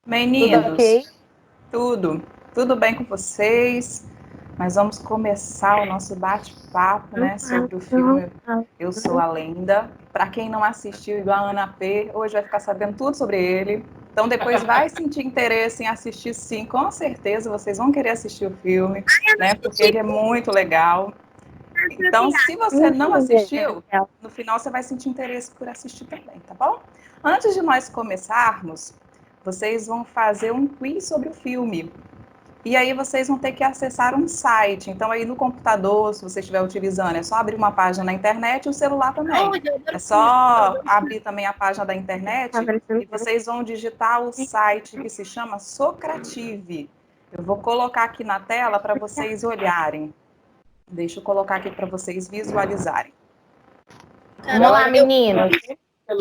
Tudo ok? Meninos, tudo bem com vocês? Nós vamos começar o nosso bate-papo, né, sobre o filme Eu Sou a Lenda. Para quem não assistiu, igual a Ana P, hoje vai ficar sabendo tudo sobre ele. Então depois vai sentir interesse em assistir, sim, com certeza vocês vão querer assistir o filme, né, porque ele é muito legal. Então, se você não assistiu, no final você vai sentir interesse por assistir também, tá bom? Antes de nós começarmos, vocês vão fazer um quiz sobre o filme. E aí vocês vão ter que acessar um site. Então, aí no computador, se você estiver utilizando, é só abrir uma página na internet e o celular também. É só abrir também a página da internet e vocês vão digitar o site que se chama Socrative. Eu vou colocar aqui na tela para vocês olharem. Deixa eu colocar aqui para vocês visualizarem. Vamos lá, meninos.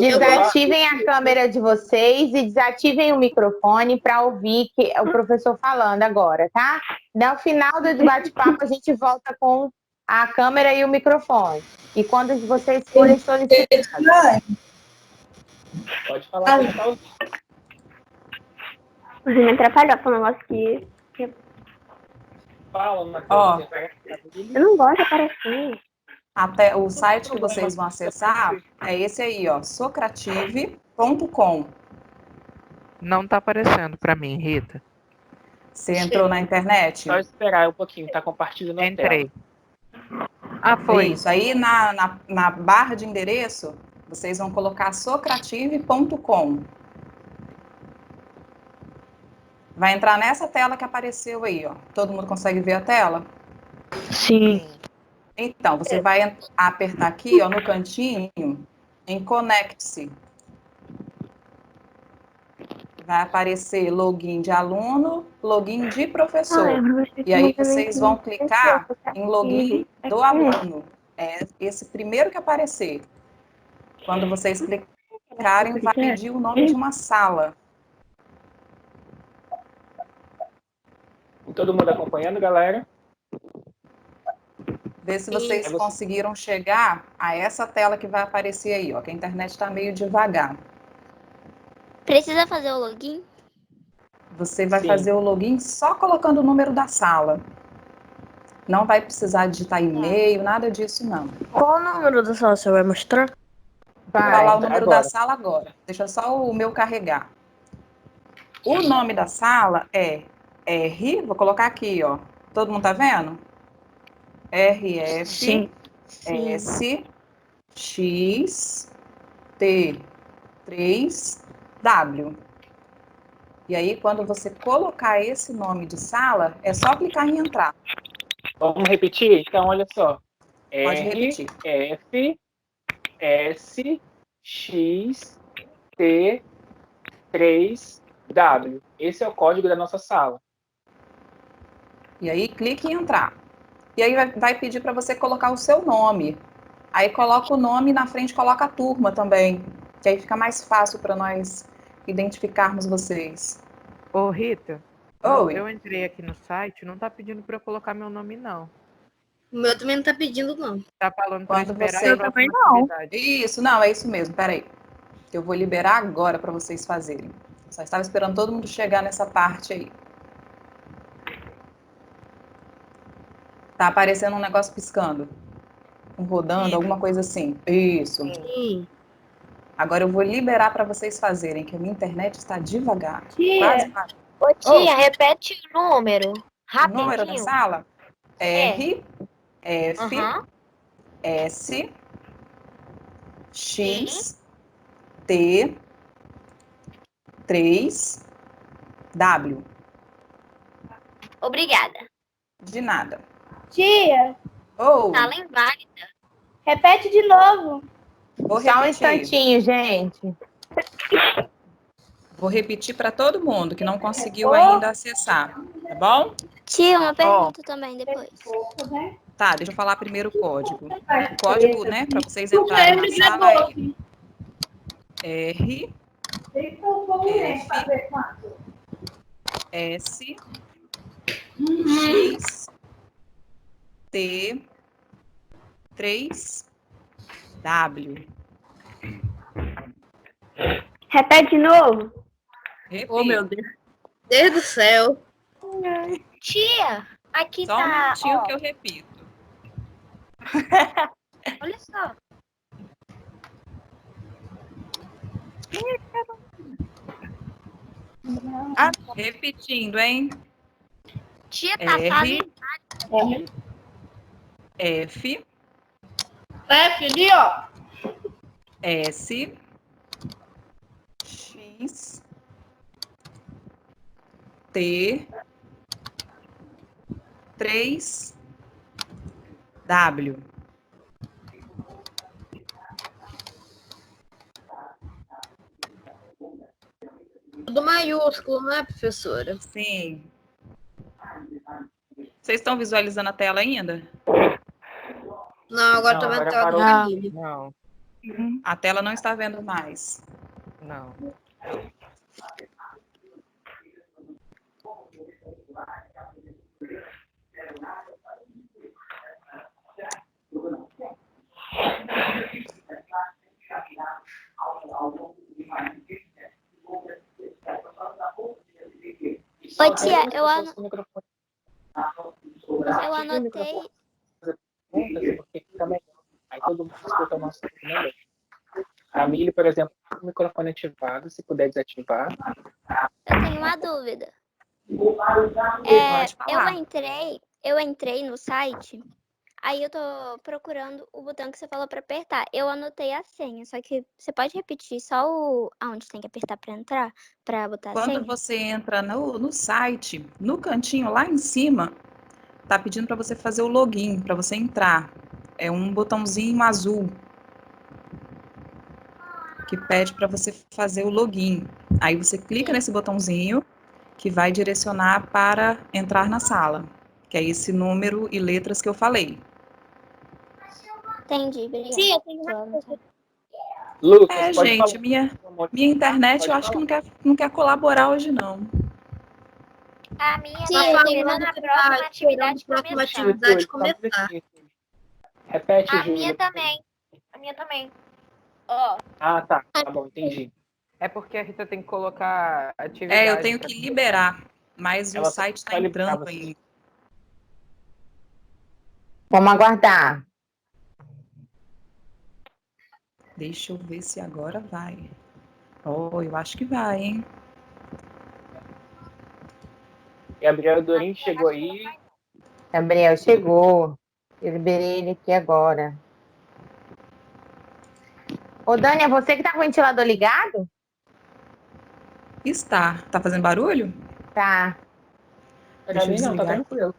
Desativem a câmera de vocês e desativem o microfone para ouvir o professor falando agora, tá? No final do bate-papo, a gente volta com a câmera e o microfone. E quando vocês forem solicitados. Pode falar. Você me atrapalhou com um negócio que Fala, Matheus. Ó, eu não gosto de aparecer. até o site que vocês vão acessar é esse aí, ó, socrative.com. Não tá aparecendo para mim, Rita. Você entrou na internet? Só esperar um pouquinho, tá compartilhando a Entrei. tela. Ah, foi. Isso. Aí na barra de endereço, vocês vão colocar socrative.com. Vai entrar nessa tela que apareceu aí, ó. Todo mundo consegue ver a tela? Sim. Então, você vai apertar aqui, ó, no cantinho, em Conecte-se. Vai aparecer login de aluno, login de professor. E aí vocês vão clicar em login do aluno. É esse primeiro que aparecer. Quando vocês clicarem, vai pedir o nome de uma sala. Todo mundo acompanhando, galera? Vê se vocês conseguiram chegar a essa tela que vai aparecer aí, ó, que a internet está meio devagar. Precisa fazer o login? Você vai Sim. fazer o login só colocando o número da sala. Não vai precisar digitar e-mail, nada disso, não. Qual o número da sala você vai mostrar? Vou falar o número agora. da sala agora. Deixa só o meu carregar. O nome da sala é R, vou colocar aqui, ó. Todo mundo tá vendo? RF S X T 3 W. E aí, quando você colocar esse nome de sala, é só clicar em entrar. Vamos repetir? Então, olha só. Pode repetir. F S X T 3 W. Esse é o código da nossa sala. E aí, clique em entrar. E aí vai pedir para você colocar o seu nome. Aí coloca o nome e na frente coloca a turma também. Que aí fica mais fácil para nós identificarmos vocês. Ô, Rita, Oi. eu entrei aqui no site, não tá pedindo para eu colocar meu nome, não. O meu também não tá pedindo, não. Tá falando para Quando esperar você- a próxima atividade. Isso, não, é isso mesmo. Peraí. Eu vou liberar agora para vocês fazerem. Só estava esperando todo mundo chegar nessa parte aí. Tá aparecendo um negócio piscando. Rodando, alguma coisa assim. Isso. Sim. Agora eu vou liberar para vocês fazerem, que a minha internet está devagar. Tia. Quase. Ô, tia, repete o número. O número da Rapidinho. sala? R, F, Aham. S, X, T, 3, W. Obrigada. De nada. Tia, Ou, Sala inválida. repete de novo. vou Só um repetir. instantinho, gente. Vou repetir para todo mundo que não conseguiu ainda acessar, tá bom? Tia, uma pergunta também depois. Tá, deixa eu falar primeiro o código. O código, né, para vocês entrarem na sala é R, F, S, X, T, 3, W. Repete de novo. Repita. Deus. Deus do céu. Tia, aqui Só um tá. minutinho Ó, que eu repito. olha só. Repetindo, hein? Tia, tá R, fazendo. F, F ali, ó. S, X, T, 3, W. Tudo maiúsculo, né, professora? Sim. Vocês estão visualizando a tela ainda? Não, agora Não, tô vendo agora tela do parou. Camille. Não, A tela não está vendo mais. não. Oi, tia, eu Ative o microfone, fazer perguntas, porque fica melhor. Aí todo mundo escuta o nosso melhor. Camille, por exemplo, com o microfone ativado, se puder desativar. Eu tenho uma dúvida. Pode falar. Eu entrei no site, aí eu tô procurando o botão que você falou pra apertar. Eu anotei a senha, só que você pode repetir só aonde tem que apertar pra entrar, pra botar a Quando senha? você entra no site, no cantinho lá em cima, tá pedindo para você fazer o login, para você entrar. É um botãozinho azul que pede para você fazer o login. Aí você clica nesse botãozinho que vai direcionar para entrar na sala, que é esse número e letras que eu falei. Entendi, obrigada. Tia, eu tenho uma coisa. Lucas, pode Gente, falar. minha internet Pode eu acho que falar. não quer colaborar hoje, não. A minha Tia, tá eu tenho esperando uma a próxima atividade próxima começar. atividade Júlio, só um começar. minutinho. Repete, A Júlio. minha também. A minha também. Ó. Ah, tá. Tá bom, entendi. É porque a Rita tem que colocar É, atividade. eu tenho que liberar, mas o Ela só site está vai liberar entrando vocês. ainda. Vamos aguardar. Deixa eu ver se agora vai. Oh, eu acho que vai, hein? Gabriel Dorim chegou aí. Gabriel chegou. Eu liberei ele aqui agora. Ô, Dani, é você que tá com o ventilador ligado? Está. Tá fazendo barulho? Tá. Pra Deixa eu mim não, tá desligar aqui. tranquilo.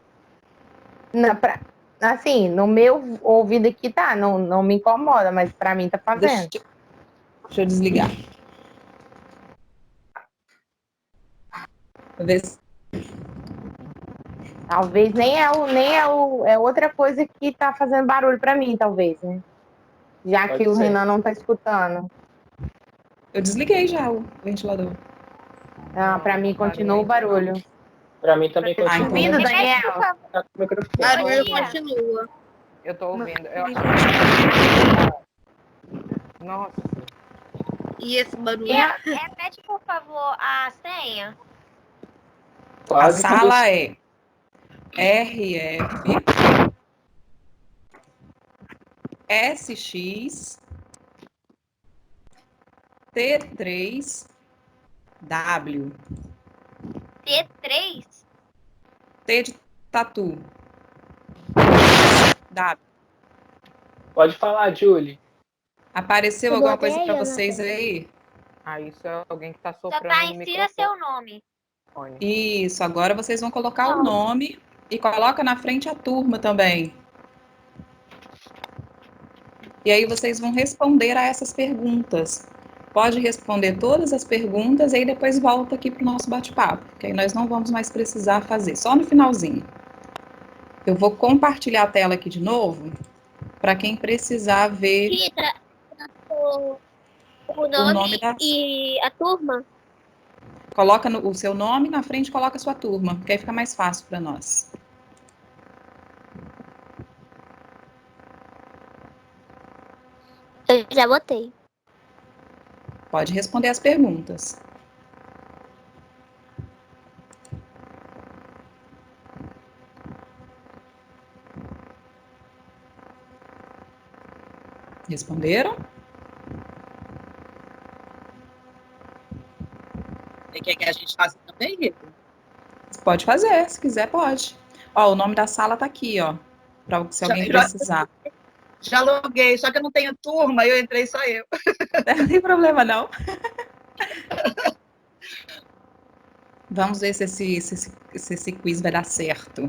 Assim, no meu ouvido aqui tá, não me incomoda, mas pra mim tá fazendo. Deixa eu desligar. Ver se... Talvez é outra coisa que tá fazendo barulho pra mim, talvez, né? Já Pode que o ser. Renan não tá escutando. Eu desliguei já o ventilador. Ah, pra mim continua o barulho. Pra mim também Tá então- continua. ouvindo, Daniel? Tá com o microfone. Barulho Tia. continua. Eu tô ouvindo. Eu acho que... Nossa. E esse barulho? Repete, por favor, a senha. A Quase tudo isso. sala é RF SX T3W. T3? T de tatu. W. Pode falar, Julie. Apareceu Eu alguma botei coisa aí, para Ana. vocês aí? Ah, isso é alguém que tá Só soprando tá no insira microfone. seu nome. Isso, agora vocês vão colocar o nome e coloca na frente a turma também. E aí vocês vão responder a essas perguntas. Pode responder todas as perguntas e aí depois volta aqui para o nosso bate-papo, que aí nós não vamos mais precisar fazer, só no finalzinho. Eu vou compartilhar a tela aqui de novo, para quem precisar ver Rita, o o nome nome da... e a turma? Coloca o seu nome na frente, coloca a sua turma, que aí fica mais fácil para nós. Eu já botei. Pode responder as perguntas. Responderam? Você quer que a gente faça também, Rita? Pode fazer, se quiser, pode. Ó, o nome da sala tá aqui, ó. Se alguém precisar. Já loguei, só que eu não tenho turma, eu entrei só eu. Não tem problema, não. Vamos ver se esse quiz vai dar certo.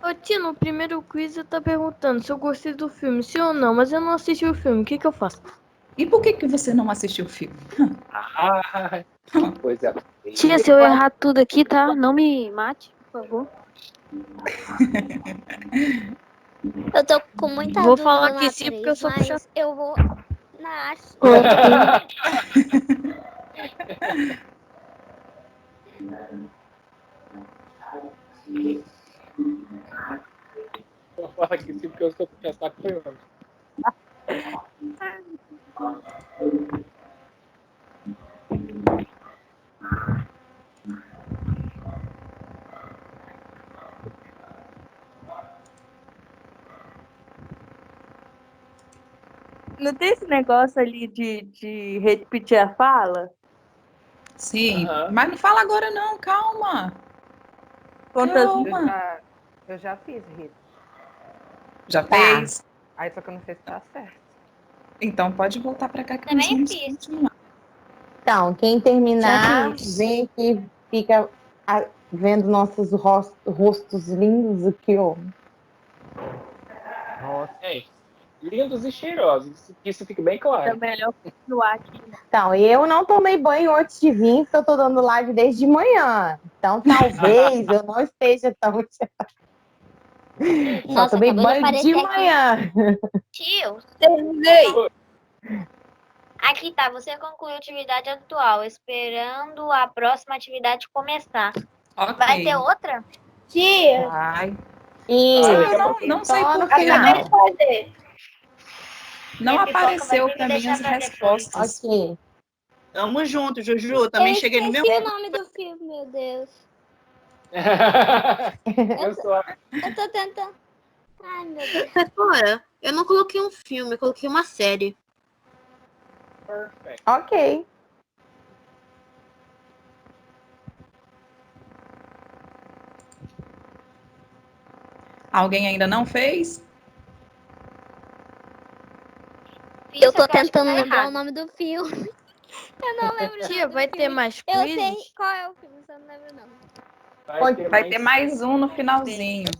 Ô, Tia, no primeiro quiz você tá perguntando se eu gostei do filme, sim ou não, mas eu não assisti o filme, o que que eu faço? E por que você não assistiu o filme? Ah, pois é. Tia, se eu errar tudo aqui, tá? Não me mate, por favor. Eu tô com muita Vou dúvida falar na que sim, porque eu sou mas puxa- eu vou na arte. Vou falar que sim, porque eu sou puxa-saco foi homem. Não tem esse negócio ali de repetir a fala? Sim, Aham. mas não fala agora não, calma. Quantas Calma. Eu já fiz, Rita. Já Tá. fez? Aí só que eu não sei se tá certo. Então pode voltar para cá que Também nós vamos fiz. continuar. Então, quem terminar, Já fiz. vem aqui, fica vendo nossos rostos lindos aqui, ó. Nossa. É, lindos e cheirosos, que isso fique bem claro. É melhor continuar aqui. Então, eu não tomei banho antes de vir, porque eu tô dando live desde de manhã. Então, talvez eu não esteja tão... Só Nossa, tomei acabou de banho de aparecer aqui. manhã. Tio, Terminei. aqui tá, você concluiu a atividade atual, esperando a próxima atividade começar. Ok. Vai ter outra? Tia, Vai. E Eu não sei só no por que final. não. fazer. Não Minha pipoca apareceu vai ter que para mim deixar as pra depois. respostas. Ok. Tamo junto, Juju. Também Eu cheguei no meu. esqueci o nome do filme, meu Deus. Eu sou Eu tô tentando. Ai, meu Deus. Professora, eu não coloquei um filme, eu coloquei uma série. perfect. Ok. Alguém ainda não fez? Eu tô acho que tá tentando lembrar errado. o nome do filme. Eu não lembro o nome Tia, do vai ter filme. mais Eu quizzes? sei qual é o filme, só não lembro o nome. Vai ter mais um no finalzinho.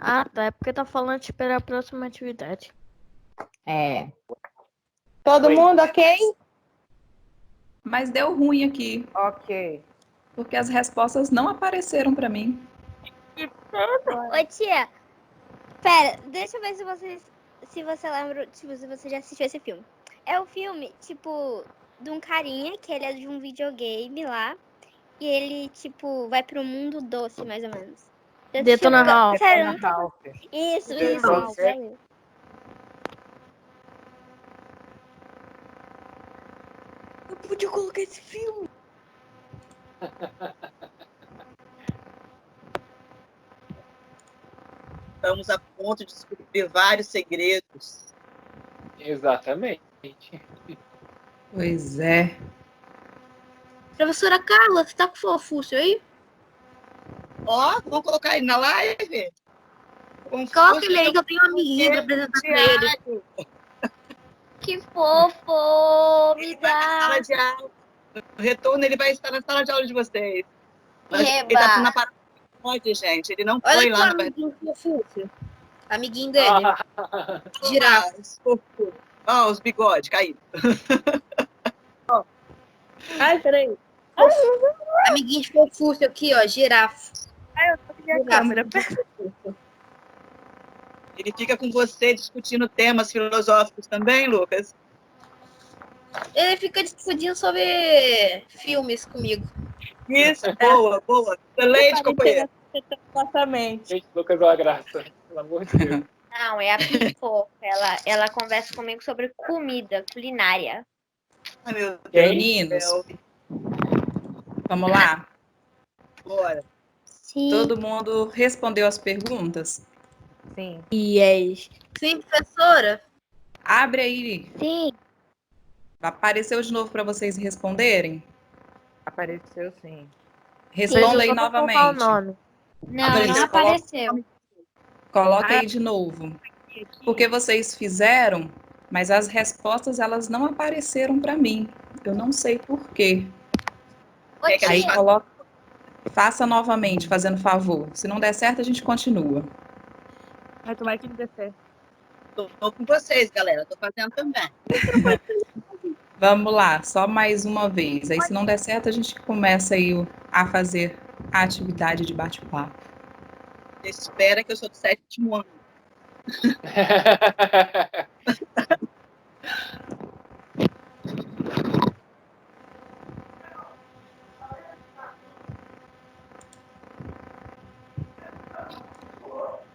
Ah, tá. É porque tá falando de esperar a próxima atividade. É. Todo Oi. mundo ok? Mas deu ruim aqui, Ok. porque as respostas não apareceram para mim. Ô, tia. Pera, deixa eu ver se você lembra, se você já assistiu esse filme. É o filme, tipo, de um carinha que ele é de um videogame lá. E ele, tipo, vai pro mundo doce, mais ou menos. Já Detona assistiu? Ralph. Sério, eu não Ralph. Isso, Detona isso, valeu. Eu podia colocar esse filme. Estamos a ponto de descobrir vários segredos. Exatamente. Pois é. Professora Carla, você tá com o Fofúcio aí? Ó, vamos colocar ele na live? Coloca ele aí que eu tenho uma amiguinha pra apresentar pra ele. Que fofo! Me Ele vai na dá! sala de aula. No retorno, ele vai estar na sala de aula de vocês. Mas ele Eba! tá na parada. Pode, gente. Ele não foi lá no amiguinho Fofúcio. Amiguinho dele. Girafas. Ó, os bigodes caídos. Ai, peraí. Amiguinho de Fofúcio aqui, ó, girafa. Ai, eu tô aqui a câmera. Ele fica com você discutindo temas filosóficos também, Lucas? Ele fica discutindo sobre filmes comigo. Isso, boa, boa. Excelente, companheiro. Exatamente. Gente, Lucas é uma graça. Pelo amor de Deus. Não, é a pipoca. Ela conversa comigo sobre comida, culinária. Ai, meu Deus Meninos, do céu. vamos lá. Bora. Sim. Todo mundo respondeu as perguntas? Sim. Yes. Sim, professora. Abre aí. Sim. Apareceu de novo para vocês responderem? Apareceu sim. Responda aí Só pra colocar o novamente. nome. Não, Adonias, não apareceu. Coloca aí de novo. Porque vocês fizeram, mas as respostas elas não apareceram para mim. Eu não sei por quê. Ô, Quer que a gente Aí tia, coloca, faça novamente, fazendo favor. Se não der certo, a gente continua. Ai, tomara que não dê certo. Tô com vocês, galera. Tô fazendo também. Vamos lá, só mais uma vez. Aí, se não der certo, a gente começa aí a fazer a atividade de bate-papo. Espera que eu sou do 7º ano.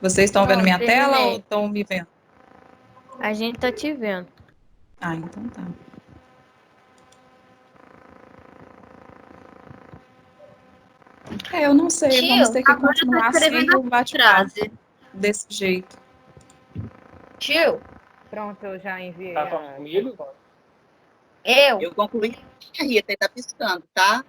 Vocês estão vendo Pronto, minha tela terminei. ou estão me vendo? A gente tá te vendo. Ah, então tá. Eu não sei, Tio, vamos ter que agora eu tô continuar escrevendo sem o bate-papo Frase. desse jeito. tio, Pronto, eu já enviei. Tá falando comigo? Eu concluí a Rita e tá piscando, tá?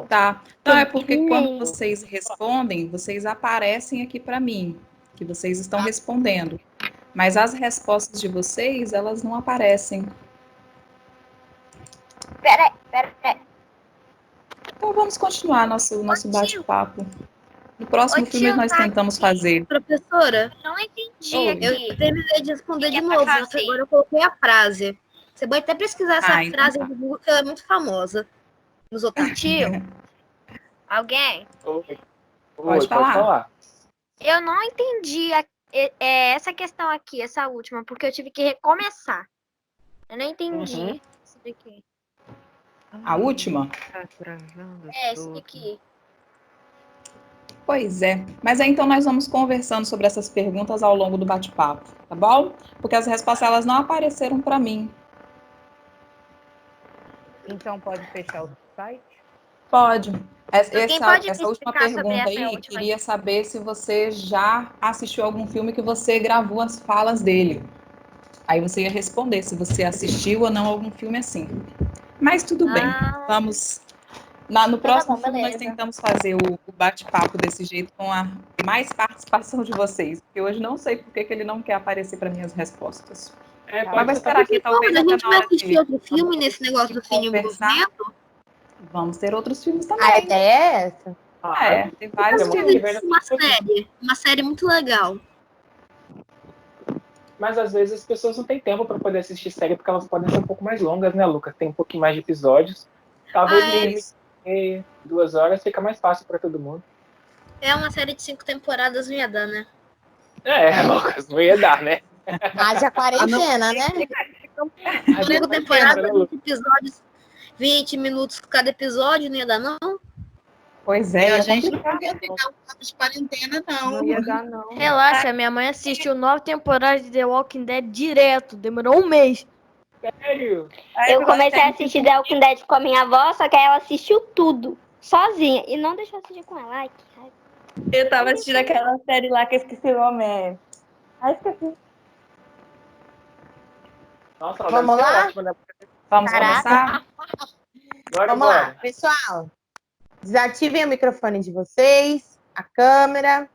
Tá. Não, é porque Terminei. quando vocês respondem, vocês aparecem aqui para mim, que vocês estão respondendo. Mas as respostas de vocês, elas não aparecem. Peraí. Então vamos continuar nosso tio. bate-papo. No próximo Ô, filme tio, nós tá tentamos fazer. Professora, Não entendi Oi. aqui. eu terminei de responder Que de é pra novo. fazer? Agora eu coloquei a frase. Você pode até pesquisar essa Então frase tá. no Google, que ela é muito famosa. Nos outros. Tio, alguém? Oi, Pode falar. Eu não entendi essa questão aqui, essa última, porque eu tive que recomeçar. Eu não entendi Uhum. isso daqui. A última? Tá travando Isso tudo. daqui. Pois é. Mas aí então nós vamos conversando sobre essas perguntas ao longo do bate-papo, tá bom? Porque as respostas elas não apareceram para mim. Então pode fechar o site? Pode. Alguém pode me Essa última explicar sobre pergunta essa aí, última? queria saber se você já assistiu algum filme que você gravou as falas dele. Aí você ia responder se você assistiu ou não algum filme assim. Mas tudo bem. Vamos. No próximo filme nós beleza. tentamos fazer o bate-papo desse jeito com a mais participação de vocês. Porque hoje não sei por que ele não quer aparecer para minhas respostas. É, Mas vai pode esperar aqui, talvez a até gente na vai hora assistir outro filme nesse negócio de do fim em conversar. movimento? Vamos ter outros filmes A também. ideia é essa? Tem vários Semana filmes. que vem nós temos Uma série muito legal. Mas às vezes as pessoas não têm tempo para poder assistir série porque elas podem ser um pouco mais longas, né, Lucas? Tem um pouquinho mais de episódios. Talvez em 2 horas fica mais fácil para todo mundo. É uma série de 5 temporadas, não ia dar, né? Lucas, não ia dar, né? Haja quarentena, né? 5 temporadas, 20 episódios, 20 minutos cada episódio, não ia dar, não? Pois é, a é gente não complicado. podia ficar um papo de quarentena, não. Não ia dar, não. Relaxa, minha mãe assistiu 9 temporadas de The Walking Dead direto. Demorou um mês. Sério? Eu comecei a assistir The Walking Dead com a minha avó, só que aí ela assistiu tudo, sozinha. E não deixou eu assistir com ela. Ai, que raiva. Eu tava assistindo aquela série lá que eu esqueci o nome. Ai, esqueci. Nossa, ela Vamos deve ser lá? ótima, né? Vamos Caraca. começar? Vamos lá, pessoal. Desativem o microfone de vocês, a câmera,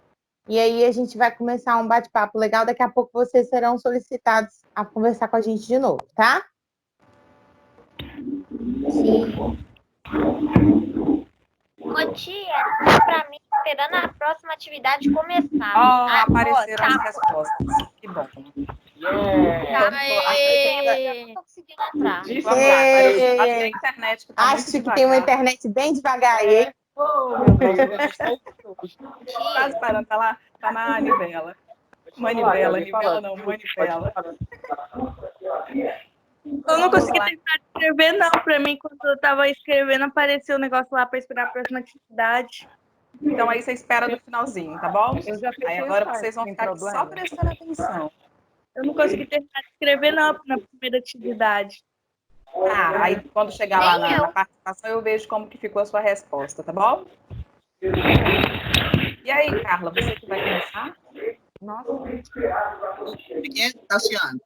e aí a gente vai começar um bate-papo legal. Daqui a pouco vocês serão solicitados a conversar com a gente de novo, tá? Ô tia, pra mim, esperando a próxima atividade começar. Apareceram as respostas. Que bom. Yeah. Eu não tô conseguindo entrar. Disse Vamos lá, lá, apareceu. acho que a internet que tá Acho muito que tem uma devagar. internet bem devagar aí. Oh, meu Deus. Quase parando, tá lá, tá na Anivela. Manivela, Nivela não, Manivela. Eu não consegui tentar escrever, não. Pra mim, quando eu tava escrevendo, apareceu o negócio lá pra esperar a próxima atividade. Então aí você espera no finalzinho, tá bom? Eu já fechei Aí o agora site, vocês vão sem ficar aqui problema. só prestando atenção. Eu não consegui terminar de escrever, não, na primeira atividade. Aí quando chegar lá na participação eu vejo como que ficou a sua resposta, tá bom? E aí, Carla, você que vai começar? Nossa, Tassiano.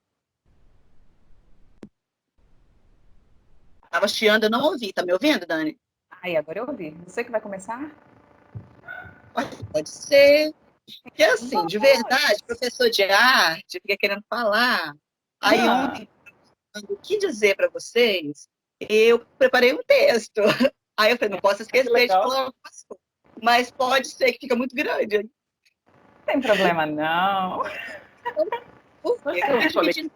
Tava chiando, eu não ouvi. Tá me ouvindo, Dani? Aí, agora eu ouvi. Você que vai começar? Pode ser. Porque, assim, de verdade, professor de arte fica querendo falar. Aí, ontem, o que dizer para vocês, eu preparei um texto. Aí eu falei, não posso esquecer de falar uma coisa. Mas pode ser que fica muito grande. Não tem problema, não. Por quê? Eu fico pedindo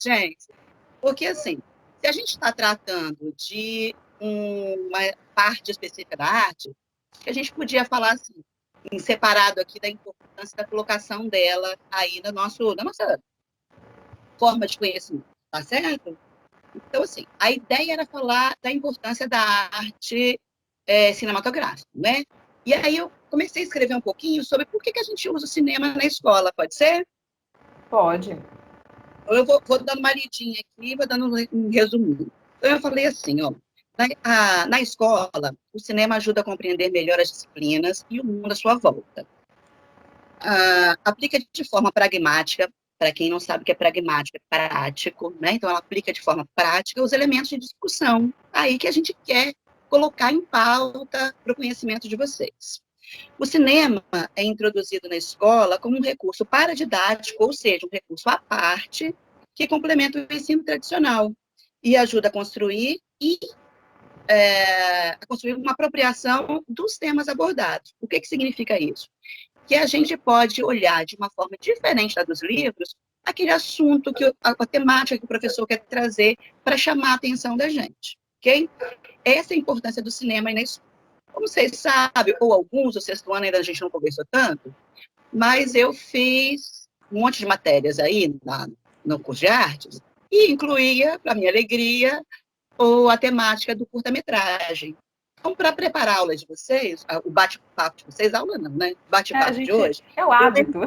gente. Porque, assim, se a gente está tratando de uma parte específica da arte, que a gente podia falar assim, em separado aqui da importância da colocação dela aí na nossa forma de conhecimento, tá certo? Então, assim, a ideia era falar da importância da arte cinematográfica, né? E aí eu comecei a escrever um pouquinho sobre por que a gente usa o cinema na escola, pode ser? Pode. Eu vou dando uma lidinha aqui, vou dando um resuminho. Então, eu falei assim, ó, na escola, o cinema ajuda a compreender melhor as disciplinas e o mundo à sua volta. Aplica de forma pragmática, para quem não sabe o que é pragmático, é prático, né? Então, ela aplica de forma prática os elementos de discussão aí que a gente quer colocar em pauta para o conhecimento de vocês. O cinema é introduzido na escola como um recurso paradidático, ou seja, um recurso à parte, que complementa o ensino tradicional e ajuda a construir uma apropriação dos temas abordados. O que significa isso? Que a gente pode olhar de uma forma diferente da dos livros aquele assunto, a temática que o professor quer trazer para chamar a atenção da gente, ok? Essa é a importância do cinema aí na escola. Como vocês sabem, ou alguns, o sexto ano ainda a gente não conversou tanto, mas eu fiz um monte de matérias aí no curso de artes, e incluía, para minha alegria, a temática do curta-metragem. Então, para preparar a aula de vocês, o bate-papo de vocês, aula não, né? Bate-papo de hoje. É o hábito.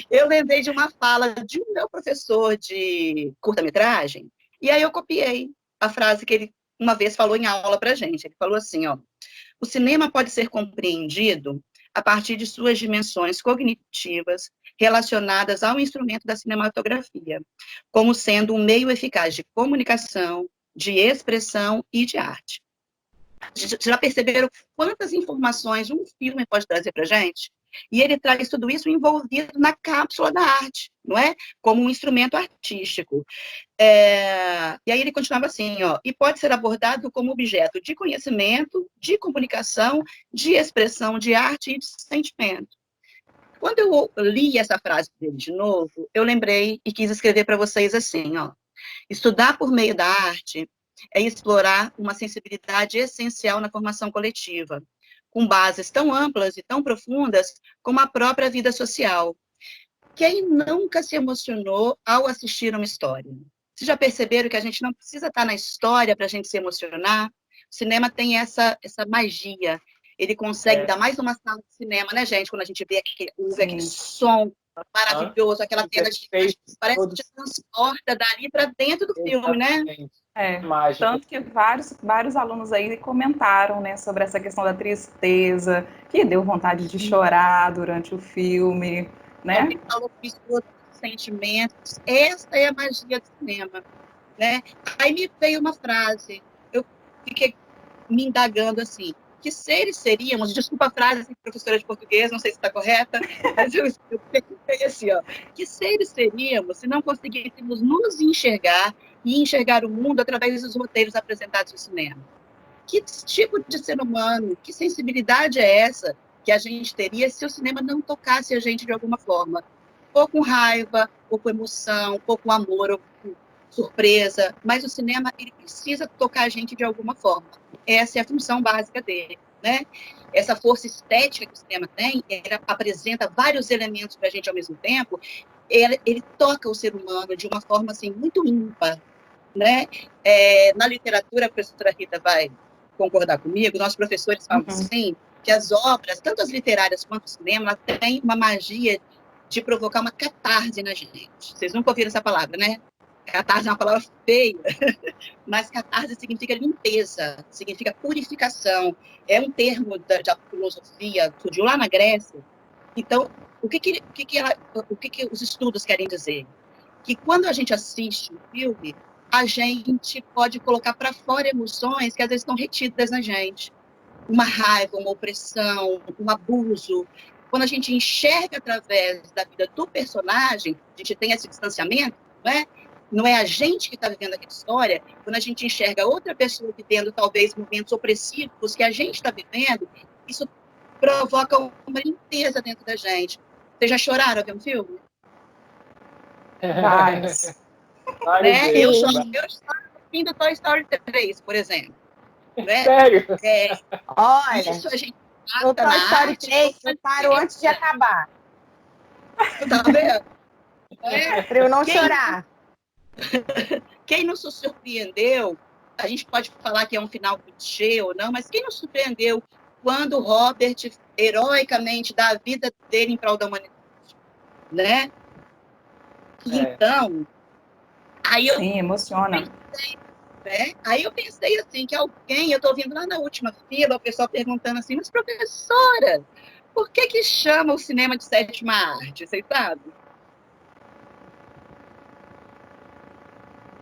Eu lembrei de uma fala de um meu professor de curta-metragem, e aí eu copiei a frase que ele uma vez falou em aula para a gente. Ele falou assim, ó, o cinema pode ser compreendido a partir de suas dimensões cognitivas relacionadas ao instrumento da cinematografia, como sendo um meio eficaz de comunicação, de expressão e de arte. Já perceberam quantas informações um filme pode trazer para a gente? E ele traz tudo isso envolvido na cápsula da arte, não é? Como um instrumento artístico. E aí ele continuava assim, ó, e pode ser abordado como objeto de conhecimento, de comunicação, de expressão, de arte e de sentimento. Quando eu li essa frase dele de novo, eu lembrei e quis escrever para vocês assim, ó, estudar por meio da arte é explorar uma sensibilidade essencial na formação coletiva, com bases tão amplas e tão profundas como a própria vida social. Quem nunca se emocionou ao assistir uma história? Vocês já perceberam que a gente não precisa estar na história para a gente se emocionar? O cinema tem essa magia. Ele consegue dar mais uma sala de cinema, né, gente? Quando a gente vê aquele som maravilhoso, aquela cena de parece que te transporta dali para dentro do filme, né? Tanto que vários alunos aí comentaram, né, sobre essa questão da tristeza, que deu vontade de chorar durante o filme, né? Alguém falou que mistura sentimentos. Essa é a magia do cinema, né? Aí me veio uma frase, eu fiquei me indagando assim, que seres seríamos, desculpa a frase, professora de português, não sei se está correta, mas eu pensei assim, ó, que seres seríamos se não conseguíssemos nos enxergar e enxergar o mundo através dos roteiros apresentados no cinema? Que tipo de ser humano, que sensibilidade é essa que a gente teria se o cinema não tocasse a gente de alguma forma? Ou com raiva, ou com emoção, ou com amor, ou com surpresa, mas o cinema ele precisa tocar a gente de alguma forma. Essa é a função básica dele, né? Essa força estética que o cinema tem, ele apresenta vários elementos para a gente ao mesmo tempo, ele toca o ser humano de uma forma assim, muito ímpar, né? Na literatura, a professora Rita vai concordar comigo, nossos professores falam assim, que as obras, tanto as literárias quanto o cinema, têm uma magia de provocar uma catarse na gente. Vocês nunca ouviram essa palavra, né? Catarse é uma palavra feia, mas catarse significa limpeza, significa purificação. É um termo da filosofia, surgiu lá na Grécia. Então, o que os estudos querem dizer? Que quando a gente assiste um filme, a gente pode colocar para fora emoções que às vezes estão retidas na gente. Uma raiva, uma opressão, um abuso. Quando a gente enxerga através da vida do personagem, a gente tem esse distanciamento, não é? Não é a gente que está vivendo aquela história. Quando a gente enxerga outra pessoa vivendo talvez momentos opressivos que a gente está vivendo, isso provoca uma limpeza dentro da gente. Vocês já choraram vendo um filme? Várias Né? Eu vezes. choro no fim do Toy Story 3, por exemplo. Né? Sério? Olha, Isso a gente no trata Toy na Story arte. 3, eu paro antes de acabar, Tá vendo? É. para eu não chorar. Quem não se surpreendeu, a gente pode falar que é um final clichê ou não, mas quem não se surpreendeu quando o Robert heroicamente dá a vida dele em prol da humanidade, né? Então, aí eu Sim, emociona. né? Aí eu pensei assim, que alguém, eu estou ouvindo lá na última fila, o pessoal perguntando assim, mas professora, por que chama o cinema de sétima arte? Vocês sabem?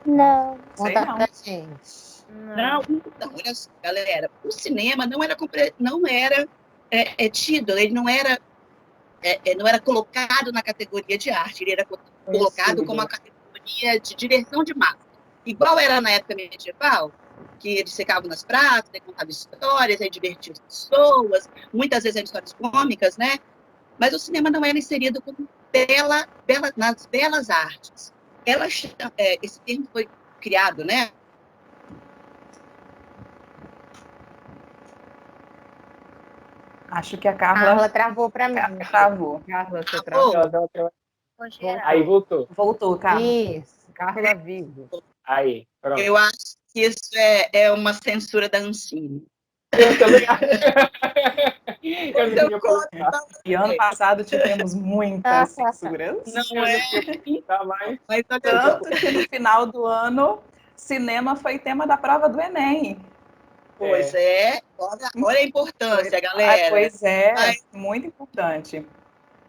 Não. Conta não. pra gente. Não, então, olha só, galera, o cinema não era tido, ele não era colocado na categoria de arte, ele era colocado como a categoria de diversão de massa. Igual era na época medieval, que eles ficavam nas praças, aí contavam histórias, aí divertiam as pessoas, muitas vezes eram histórias cômicas, né? Mas o cinema não era inserido como nas belas artes. Esse termo foi criado, né? Acho que a Carla Carla travou para mim. travou. Carla, você travou. Aí voltou. Voltou, Carla. Isso, Carla vivo. Aí, pronto. Eu acho que isso é uma censura da Ancine. Eu também acho. Eu não ia colocar. E ano passado tivemos muitas censuras. Não é? Tá mais. Mas olha Tanto que no final do ano, cinema foi tema da prova do Enem. Pois é, olha a importância, galera. Pois é, Mas, muito importante.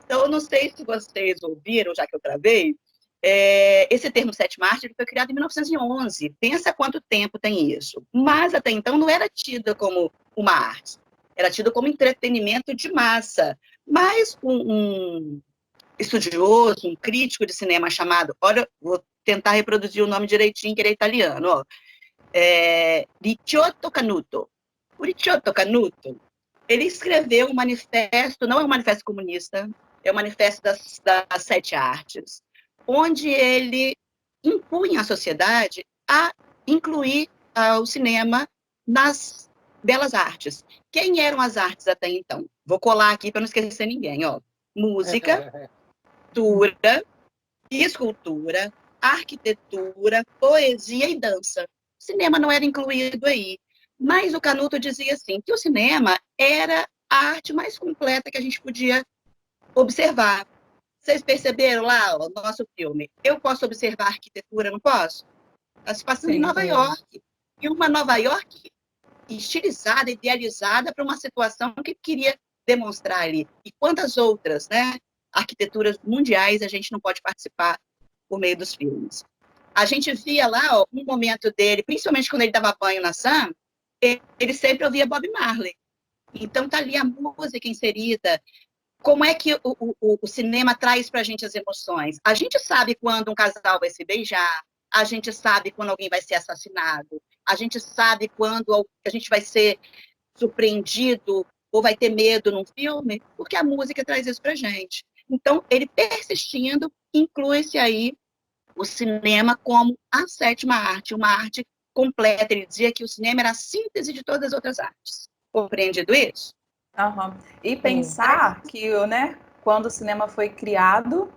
então, eu não sei se vocês ouviram, já que eu travei, esse termo sétima arte ele foi criado em 1911. Pensa quanto tempo tem isso. Mas, até então, não era tido como uma arte. Era tido como entretenimento de massa. Mas um estudioso, um crítico de cinema chamado, olha, vou tentar reproduzir o nome direitinho, que ele é italiano, ó. Ricciotto Canuto. O Ricciotto Canuto, ele escreveu um manifesto, não é um manifesto comunista, é um manifesto das 7 artes, onde ele impunha à sociedade a incluir o cinema nas belas artes. Quem eram as artes até então? Vou colar aqui para não esquecer ninguém, ó. Música, pintura, escultura, arquitetura, poesia e dança. O cinema não era incluído aí. Mas o Canuto dizia assim, que o cinema era a arte mais completa que a gente podia observar. Vocês perceberam lá o nosso filme? Eu posso observar a arquitetura, não posso? Está se passando em Nova York. E uma Nova York estilizada, idealizada para uma situação que queria demonstrar ali. E quantas outras, né, arquiteturas mundiais a gente não pode participar por meio dos filmes. A gente via lá, ó, um momento dele, principalmente quando ele dava banho na Sam, ele sempre ouvia Bob Marley. Então tá ali a música inserida. Como é que o cinema traz para a gente as emoções? A gente sabe quando um casal vai se beijar, a gente sabe quando alguém vai ser assassinado, a gente sabe quando a gente vai ser surpreendido ou vai ter medo num filme, porque a música traz isso para a gente. Então, ele persistindo, inclui-se aí o cinema como a sétima arte, uma arte completa. Ele dizia que o cinema era a síntese de todas as outras artes. Compreendido isso? Uhum. E pensar que, né, quando o cinema foi criado,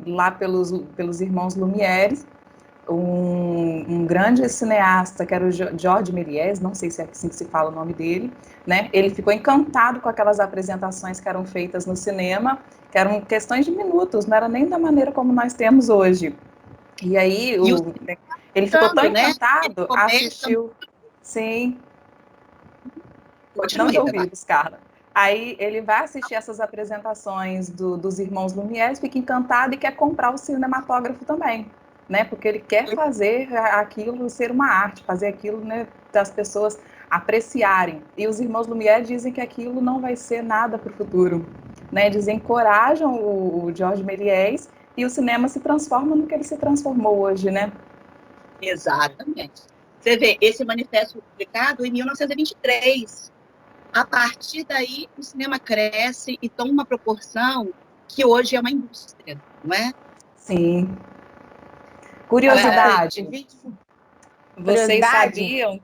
lá pelos irmãos Lumière, um grande cineasta, que era o Georges Méliès, não sei se é assim que se fala o nome dele, né? Ele ficou encantado com aquelas apresentações que eram feitas no cinema, que eram questões de minutos, não era nem da maneira como nós temos hoje. E aí, ele ficou tão encantado, né? Assistiu... Sim. Não te ouvi, Carla. Aí ele vai assistir essas apresentações dos irmãos Lumière, fica encantado e quer comprar o cinematógrafo também. né? Porque ele quer fazer aquilo ser uma arte, fazer aquilo, né, das pessoas apreciarem. E os irmãos Lumière dizem que aquilo não vai ser nada para o futuro, né? Eles encorajam o Georges Méliès e o cinema se transforma no que ele se transformou hoje, né? Exatamente. Você vê, esse manifesto foi publicado em 1923. A partir daí, o cinema cresce e toma uma proporção que hoje é uma indústria, não é? Sim. Curiosidade. Vocês Curiosidade? sabiam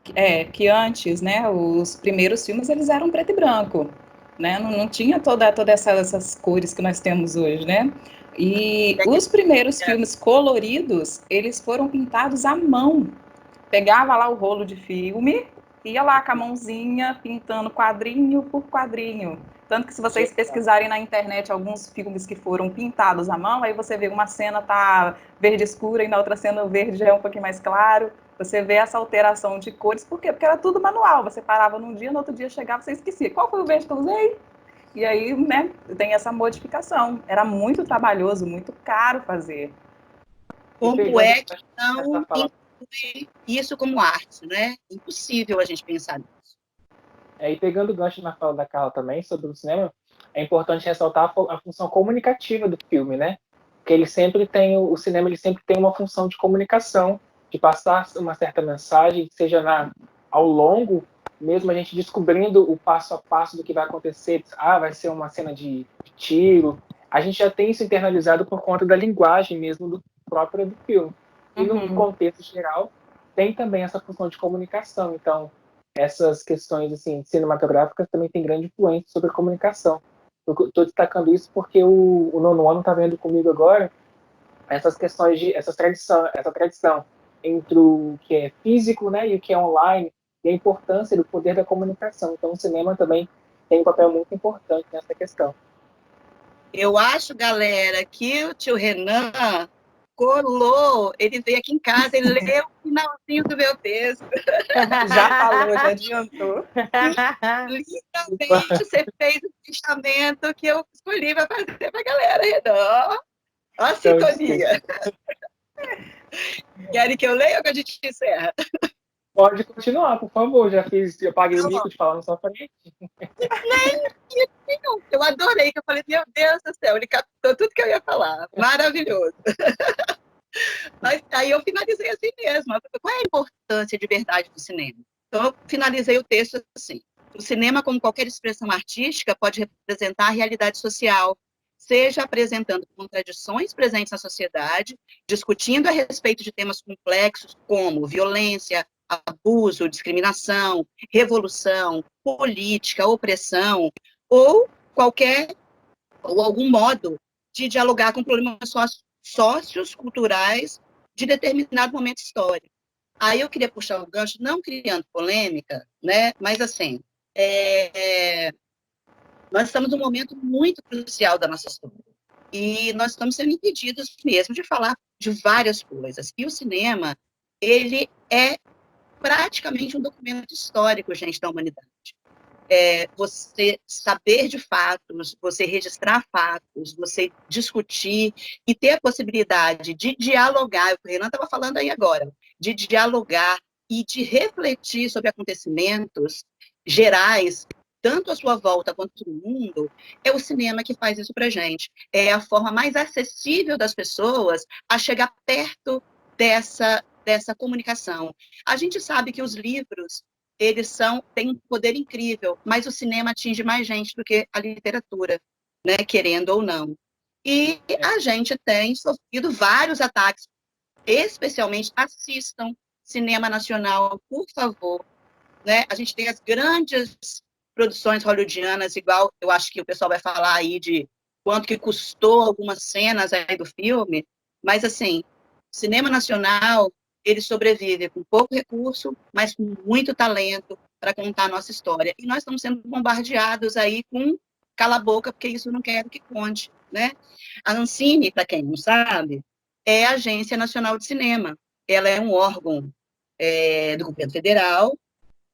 que antes, né, os primeiros filmes eles eram preto e branco, né? Não tinha toda essas cores que nós temos hoje, né? E os primeiros filmes coloridos, eles foram pintados à mão. Pegava lá o rolo de filme, ia lá com a mãozinha pintando quadrinho por quadrinho. Tanto que se vocês pesquisarem na internet alguns filmes que foram pintados à mão, aí você vê uma cena tá verde escura e na outra cena o verde já é um pouquinho mais claro. Você vê essa alteração de cores. Por quê? Porque era tudo manual. Você parava num dia, no outro dia chegava, você esquecia. Qual foi o verde que eu usei? E aí, né, tem essa modificação. Era muito trabalhoso, muito caro fazer. Como é que não inclui isso como arte, né? Impossível a gente pensar nisso. E pegando o gancho na fala da Carla também sobre o cinema, é importante ressaltar a função comunicativa do filme, né? Porque ele sempre tem, o cinema ele sempre tem uma função de comunicação, de passar uma certa mensagem, seja ao longo, mesmo a gente descobrindo o passo a passo do que vai acontecer, vai ser uma cena de tiro, a gente já tem isso internalizado por conta da linguagem mesmo do próprio do filme. E no contexto geral, tem também essa função de comunicação, então essas questões assim, cinematográficas também têm grande influência sobre a comunicação. Eu estou destacando isso porque o nono ano está vendo comigo agora essas questões de essa tradição entre o que é físico, né, e o que é online, e a importância do poder da comunicação. Então, o cinema também tem um papel muito importante nessa questão. Eu acho, galera, que o tio Renan colou, ele veio aqui em casa, ele leu o finalzinho do meu texto. Já falou, já adiantou. Literalmente, você fez o fechamento que eu escolhi para fazer para a galera, Renan. Ó a sintonia. Querem que eu leia ou que a gente encerra? Pode continuar, por favor. Eu paguei o mico de falar na sua frente. Eu adorei, que eu falei, meu Deus do céu, ele captou tudo que eu ia falar. Maravilhoso. Mas aí eu finalizei assim mesmo. Qual é a importância de verdade do cinema? Então, eu finalizei o texto assim. O cinema, como qualquer expressão artística, pode representar a realidade social, seja apresentando contradições presentes na sociedade, discutindo a respeito de temas complexos como violência, abuso, discriminação, revolução, política, opressão, ou algum modo de dialogar com problemas sócios, culturais de determinado momento histórico. Aí eu queria puxar o gancho, não criando polêmica, né? Mas assim, nós estamos num momento muito crucial da nossa história. E nós estamos sendo impedidos mesmo de falar de várias coisas. E o cinema, ele é praticamente um documento histórico, gente, da humanidade. Você saber de fatos, você registrar fatos, você discutir e ter a possibilidade de dialogar, o Renan estava falando aí agora, de dialogar e de refletir sobre acontecimentos gerais, tanto à sua volta quanto no mundo, é o cinema que faz isso para gente. É a forma mais acessível das pessoas a chegar perto dessa comunicação. A gente sabe que os livros têm um poder incrível, mas o cinema atinge mais gente do que a literatura, né, querendo ou não. E a gente tem sofrido vários ataques, especialmente assistam cinema nacional, por favor. Né? A gente tem as grandes produções hollywoodianas, igual eu acho que o pessoal vai falar aí de quanto que custou algumas cenas aí do filme, mas assim, cinema nacional, ele sobrevive com pouco recurso, mas com muito talento para contar a nossa história. E nós estamos sendo bombardeados aí com cala a boca, porque isso não quero que conte, né? A Ancine, para quem não sabe, é a Agência Nacional de Cinema. Ela é um órgão do governo federal,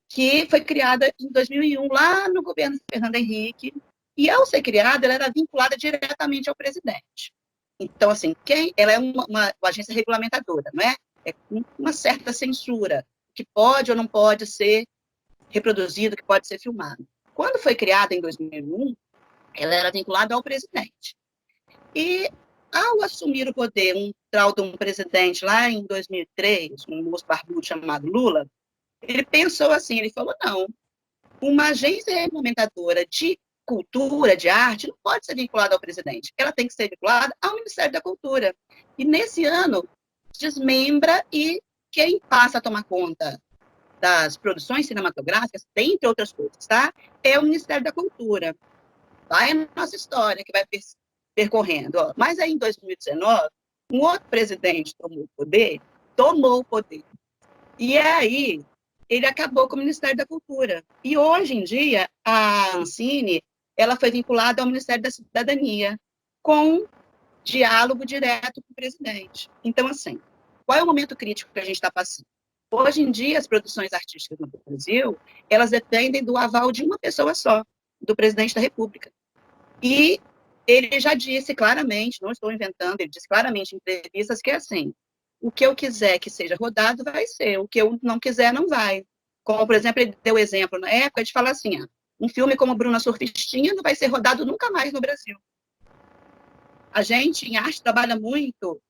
que foi criada em 2001, lá no governo Fernando Henrique, e ao ser criada, ela era vinculada diretamente ao presidente. Então, assim, ela é uma agência regulamentadora, não é? É com uma certa censura, que pode ou não pode ser reproduzido, que pode ser filmado. Quando foi criada em 2001, ela era vinculada ao presidente. E, ao assumir o poder, um tal de um presidente lá em 2003, um moço barbudo chamado Lula, ele pensou assim, ele falou, não, uma agência regulamentadora de cultura, de arte, não pode ser vinculada ao presidente. Ela tem que ser vinculada ao Ministério da Cultura. E, nesse ano, desmembra e quem passa a tomar conta das produções cinematográficas, dentre outras coisas, tá? É o Ministério da Cultura. Vai a nossa história que vai percorrendo. Ó. Mas aí, em 2019, um outro presidente tomou o poder. E aí, ele acabou com o Ministério da Cultura. E, hoje em dia, a Ancine, ela foi vinculada ao Ministério da Cidadania, com diálogo direto com o presidente. Então, assim, qual é o momento crítico que a gente está passando? Hoje em dia, as produções artísticas no Brasil, elas dependem do aval de uma pessoa só, do presidente da República. E ele já disse claramente, não estou inventando, ele disse claramente em entrevistas que é assim, o que eu quiser que seja rodado vai ser, o que eu não quiser não vai. Como, por exemplo, ele deu exemplo na época de falar assim, um filme como Bruna Surfistinha não vai ser rodado nunca mais no Brasil. A gente, em arte, trabalha muito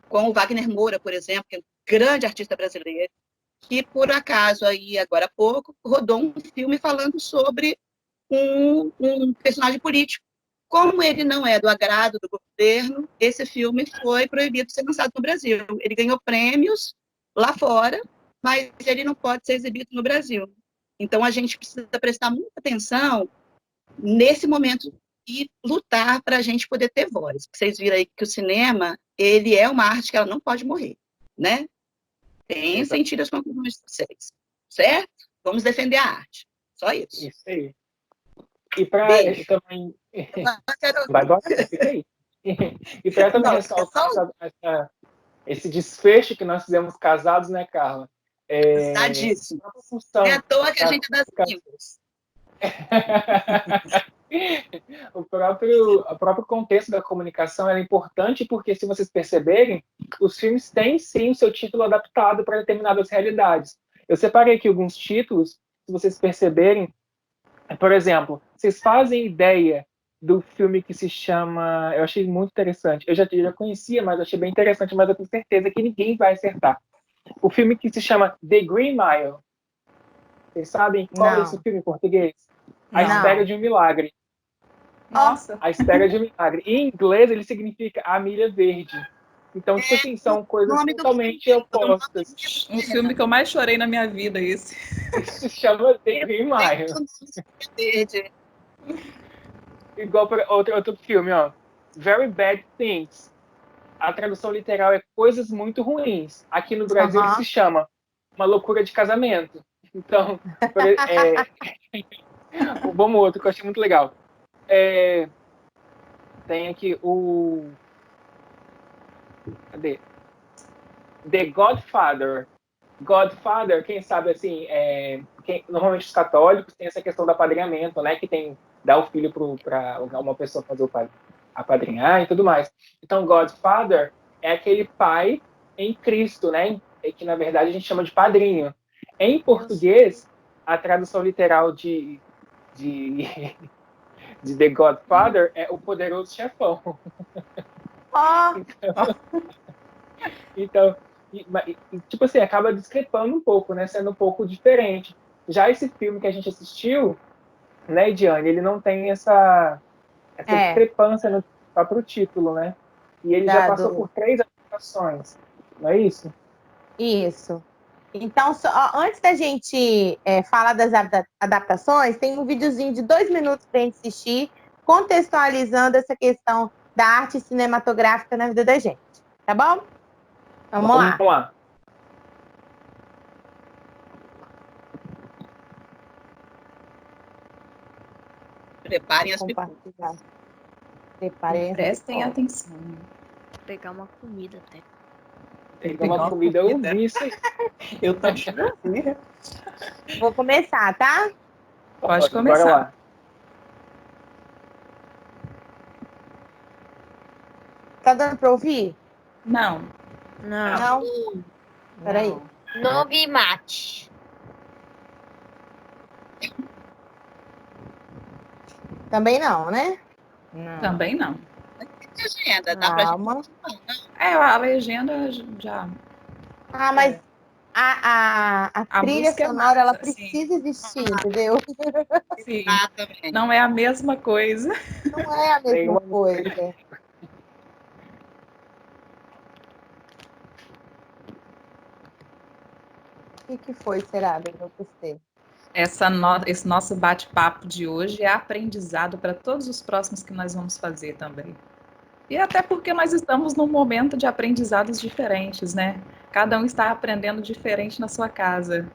com o Wagner Moura, por exemplo, que é um grande artista brasileiro, que, por acaso, aí, agora há pouco, rodou um filme falando sobre um personagem político. Como ele não é do agrado do governo, esse filme foi proibido de ser lançado no Brasil. Ele ganhou prêmios lá fora, mas ele não pode ser exibido no Brasil. Então, a gente precisa prestar muita atenção nesse momento e lutar para a gente poder ter voz. Vocês viram aí que o cinema, ele é uma arte que ela não pode morrer, né? Tem sentido as conclusões de vocês, certo? Vamos defender a arte. Só isso. Isso aí. E para também... Vai embora, fica aí. E para também ressaltar esse desfecho que nós fizemos casados, né, Carla? Sadíssimo. É à toa que a gente dá livros. O próprio contexto da comunicação é importante porque, se vocês perceberem, os filmes têm sim o seu título adaptado para determinadas realidades. Eu separei aqui alguns títulos, se vocês perceberem. Por exemplo, vocês fazem ideia do filme que se chama... Eu achei muito interessante. Eu já conhecia, mas achei bem interessante, mas eu tenho certeza que ninguém vai acertar. O filme que se chama The Green Mile. Vocês sabem qual é esse filme em português? A Espera de um Milagre. Nossa. A Espera de um Milagre. Em inglês, ele significa A Milha Verde. Então, tipo assim, são coisas totalmente opostas. Um filme que eu mais chorei na minha vida, esse. Isso se chama The Green Mile. Igual para outro filme, ó. Very Bad Things. A tradução literal é Coisas Muito Ruins. Aqui no Brasil ele se chama Uma Loucura de Casamento. Então, vamos outro que eu achei muito legal. Tem aqui o... Cadê? The Godfather. Godfather, quem sabe assim, normalmente os católicos têm essa questão do apadrinhamento, né? Que tem dar o filho para uma pessoa fazer o pai apadrinhar e tudo mais. Então, Godfather é aquele pai em Cristo, né? Que na verdade a gente chama de padrinho. Em português, a tradução literal de The Godfather é o poderoso chefão. Então, tipo assim, acaba discrepando um pouco, né? Sendo um pouco diferente. Já esse filme que a gente assistiu, né, Diane, ele não tem essa discrepância no próprio título, né? E ele já passou por 3 adaptações, não é isso? Isso. Então, antes da gente falar das adaptações, tem um videozinho de 2 minutos para a gente assistir, contextualizando essa questão da arte cinematográfica na vida da gente. Tá bom? Vamos lá. Preparem as pipocas. Prestem atenção. Vou pegar uma comida até. Pegar uma comida, eu vi isso aí. Eu tô achando. Vou começar, tá? Pode começar. Bora lá. Tá dando pra ouvir? Não. Não? Peraí. Novo e mate. Também não, né? Não. Também não. Legenda, dá pra Calma. A legenda já... Ah, mas a A trilha música é sonora, ela massa, sim. precisa existir, entendeu? Sim, Exatamente. não é a mesma coisa. Não é a mesma Nenhuma coisa. O que foi, será, meu você? Esse nosso bate-papo de hoje é aprendizado para todos os próximos que nós vamos fazer também. E até porque nós estamos num momento de aprendizados diferentes, né? Cada um está aprendendo diferente na sua casa.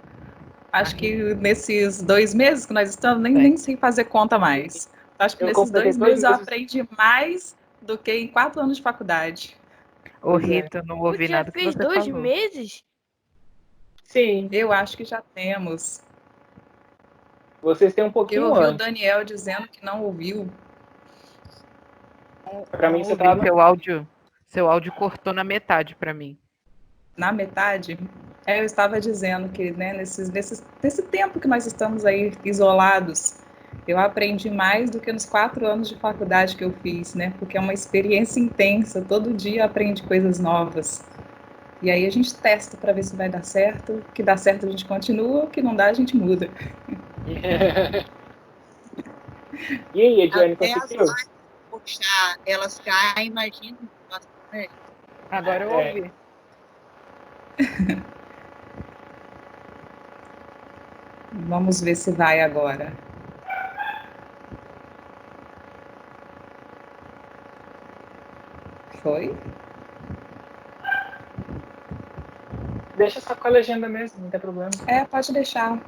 Acho que nesses 2 meses que nós estamos, nem sei fazer conta mais. Acho que Eu nesses completei 2 meses eu 2 meses. aprendi mais do que em 4 anos de faculdade. Ô, Pois é. Rita, não ouvi Já nada que fez você 2 falou. meses? Sim, Eu acho que já temos. vocês têm um Eu pouquinho ouvi o antes. Daniel dizendo que não ouviu. Pra mim, Não você ouvi, tava... seu áudio cortou na metade pra mim. Na metade, eu estava dizendo que, né, nesse tempo que nós estamos aí isolados, eu aprendi mais do que nos 4 anos de faculdade que eu fiz, né? Porque é uma experiência intensa, todo dia aprende coisas novas. E aí a gente testa para ver se vai dar certo. O que dá certo a gente continua, o que não dá a gente muda. E aí, Ediane, Até as conseguiu? lives puxar, elas caem, imagina. Agora eu É. ouvi. Vamos ver se vai agora. Foi? Deixa só com a legenda mesmo, não tem problema. Pode deixar.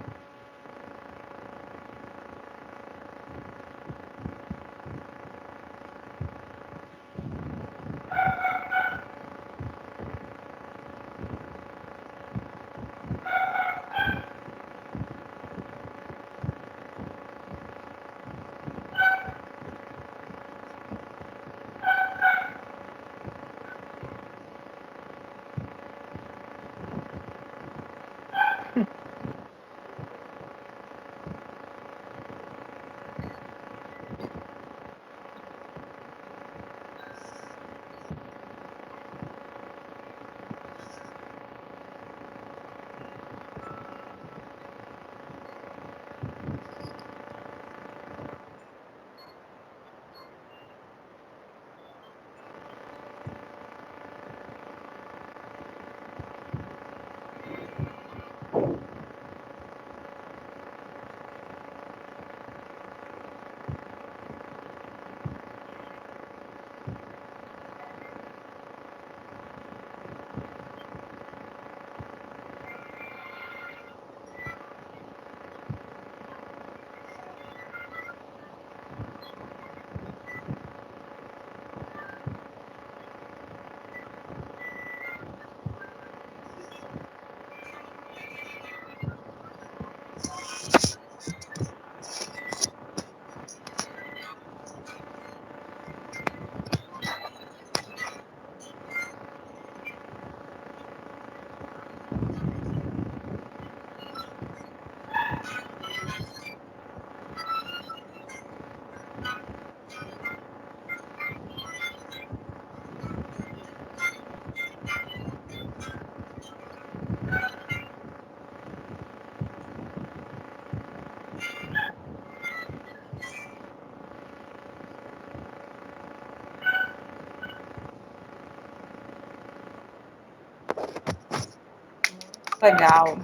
Legal.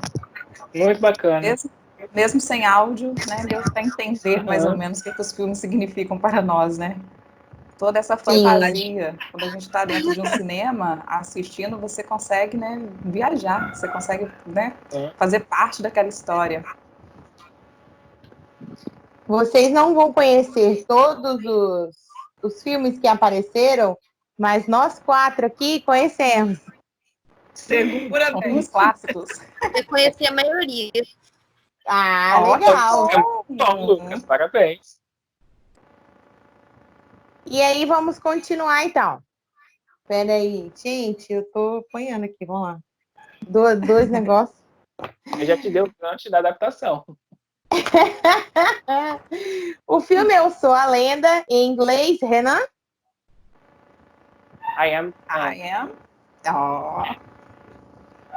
Muito bacana. Mesmo sem áudio, né, deu para entender mais ou menos o que os filmes significam para nós, né? Toda essa fantasia, quando a gente está dentro de um cinema assistindo, você consegue, né, viajar, você consegue, né, fazer parte daquela história. Vocês não vão conhecer todos os filmes que apareceram, mas nós 4 aqui conhecemos. Seguramente. Alguns clássicos. Eu conheci a maioria. Ah, legal. Bom, Lucas, parabéns. E aí vamos continuar então. Pera aí. Gente, eu tô apanhando aqui, vamos lá. Dois negócios. Eu já te dei o gancho da adaptação. O filme Eu Sou a Lenda, em inglês, Renan? I am.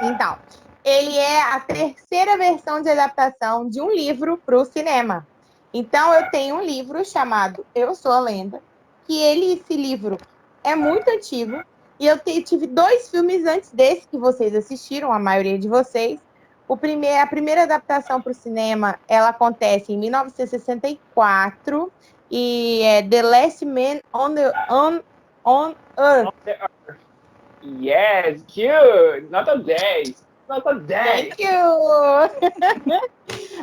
Então, ele é a terceira versão de adaptação de um livro para o cinema. Então, eu tenho um livro chamado Eu Sou a Lenda, esse livro é muito antigo, e eu tive 2 filmes antes desse que vocês assistiram, a maioria de vocês. A primeira adaptação para o cinema, ela acontece em 1964, e é The Last Man on Earth. Yes, good! Nota 10! Nota 10! Thank you!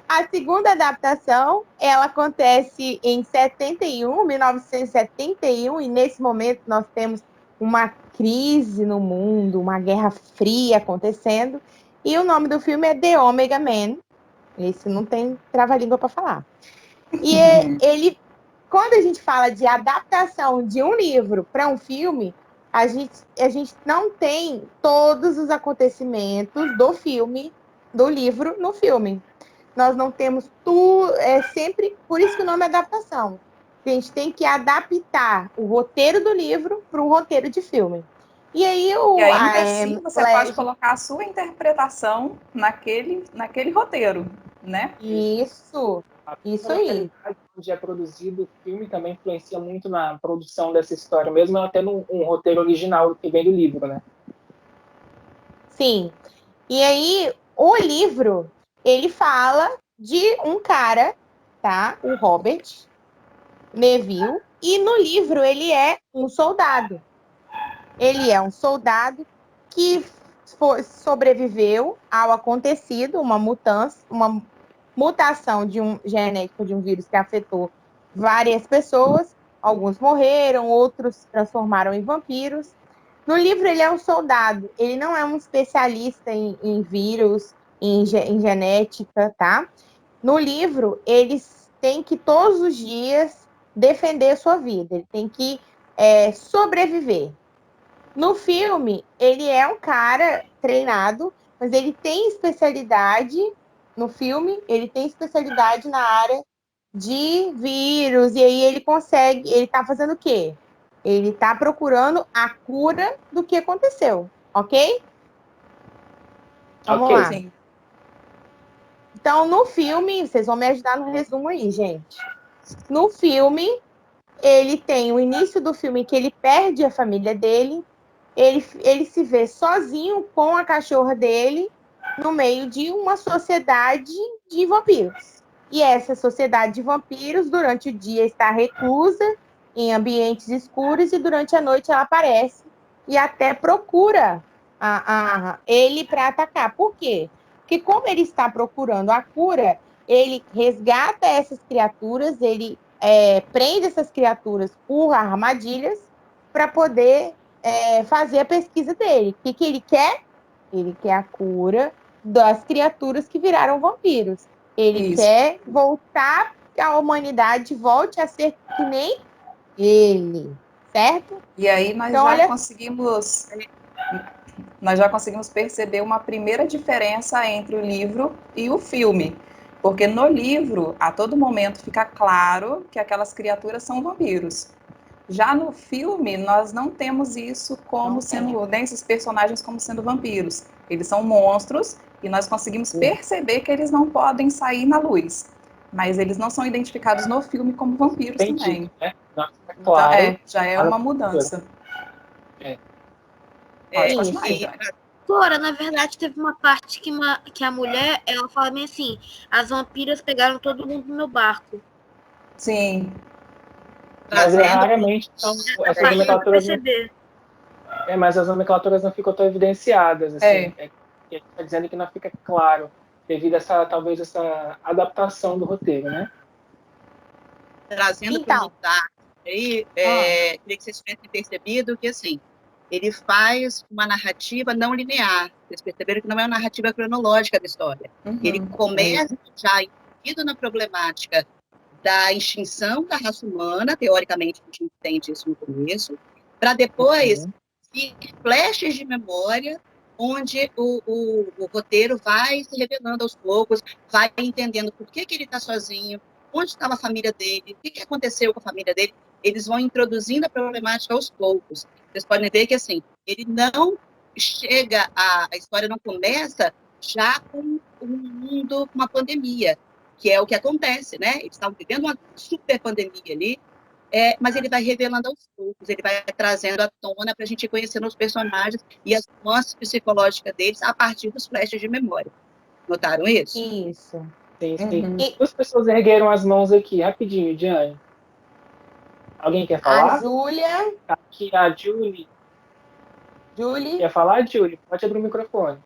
A segunda adaptação, ela acontece em 1971, e nesse momento nós temos uma crise no mundo, uma guerra fria acontecendo, e o nome do filme é The Omega Man. Esse não tem trava-língua para falar. E ele, quando a gente fala de adaptação de um livro para um filme, a gente não tem todos os acontecimentos do filme, do livro, no filme. Nós não temos tudo, sempre, por isso que o nome é adaptação. A gente tem que adaptar o roteiro do livro para um roteiro de filme. E aí, ainda assim, você pode colocar a sua interpretação naquele roteiro, né? Isso aí. Onde é produzido o filme também influencia muito na produção dessa história, mesmo ela tendo um roteiro original que vem do livro, né? Sim. E aí, o livro, ele fala de um cara, tá? O Robert Neville, e no livro ele é um soldado. Ele é um soldado que sobreviveu ao acontecido, uma mutação de genético de um vírus que afetou várias pessoas. Alguns morreram, outros se transformaram em vampiros. No livro, ele é um soldado. Ele não é um especialista em vírus, em genética, tá? No livro, eles têm que, todos os dias, defender a sua vida. Ele tem que sobreviver. No filme, ele é um cara treinado, mas ele tem especialidade. No filme, ele tem especialidade na área de vírus. E aí ele tá fazendo o quê? Ele tá procurando a cura do que aconteceu, ok? Vamos lá. Sim. Então, no filme, vocês vão me ajudar no resumo aí, gente. No filme, ele tem o início do filme que ele perde a família dele. Ele se vê sozinho com a cachorra dele no meio de uma sociedade de vampiros. E essa sociedade de vampiros, durante o dia, está reclusa em ambientes escuros, e durante a noite ela aparece e até procura ele para atacar. Por quê? Porque como ele está procurando a cura, ele resgata essas criaturas, ele prende essas criaturas por armadilhas para poder fazer a pesquisa dele. O que ele quer? Ele quer a cura das criaturas que viraram vampiros. Ele quer voltar, que a humanidade volte a ser que nem ele, certo? E aí nós já conseguimos perceber uma primeira diferença entre o livro e o filme. Porque no livro, a todo momento fica claro que aquelas criaturas são vampiros. Já no filme, nós não temos isso como sendo, nem esses personagens como sendo vampiros. Eles são monstros e nós conseguimos perceber que eles não podem sair na luz. Mas eles não são identificados no filme como vampiros também. Né? Nossa, claro. Então, já é uma mudança. Pode mais, Cora, na verdade, teve uma parte que a mulher, ela fala bem assim, as vampiras pegaram todo mundo no meu barco. Sim. Mas raramente essas nomenclaturas mas as nomenclaturas não ficam tão evidenciadas, assim. Está dizendo que não fica claro, devido a talvez essa adaptação do roteiro, né? Trazendo para o aí, queria que vocês tivessem percebido que, assim, ele faz uma narrativa não linear. Vocês perceberam que não é uma narrativa cronológica da história. Ele começa já envolvido na problemática da extinção da raça humana, teoricamente a gente entende isso no começo, para depois vir flashes de memória, onde o roteiro vai se revelando aos poucos, vai entendendo por que ele está sozinho, onde estava a família dele, o que aconteceu com a família dele. Eles vão introduzindo a problemática aos poucos. Vocês podem ver que, assim, ele não chega, a história não começa já com um mundo, com uma pandemia, que é o que acontece, né? Eles estavam vivendo uma super pandemia ali, mas ele vai revelando aos poucos, ele vai trazendo à tona para a gente ir conhecendo os personagens e as nuances psicológicas deles a partir dos flashes de memória. Notaram isso? Isso. Sim. Duas pessoas ergueram as mãos aqui, rapidinho, Diane. Alguém quer falar? A Júlia. Aqui a Julie. Julie? Quer falar, Julie? Pode abrir o microfone.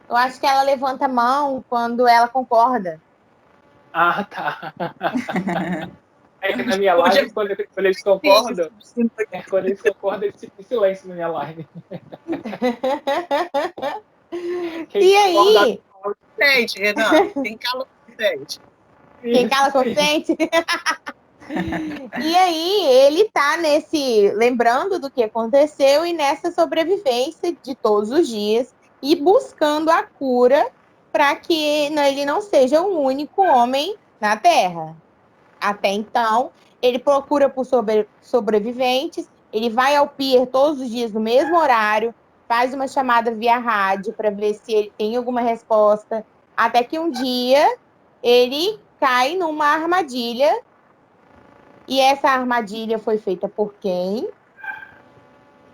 Eu acho que ela levanta a mão quando ela concorda. Ah, tá. É que na minha live, quando eles concordam, eles ficam em silêncio na minha live. E aí? Consente, Renan. Quem cala consente. Quem cala consente? E aí, ele tá lembrando do que aconteceu e nessa sobrevivência de todos os dias e buscando a cura para que ele não seja o único homem na Terra. Até então, ele procura por sobreviventes, ele vai ao pier todos os dias no mesmo horário, faz uma chamada via rádio para ver se ele tem alguma resposta, até que um dia ele cai numa armadilha. E essa armadilha foi feita por quem?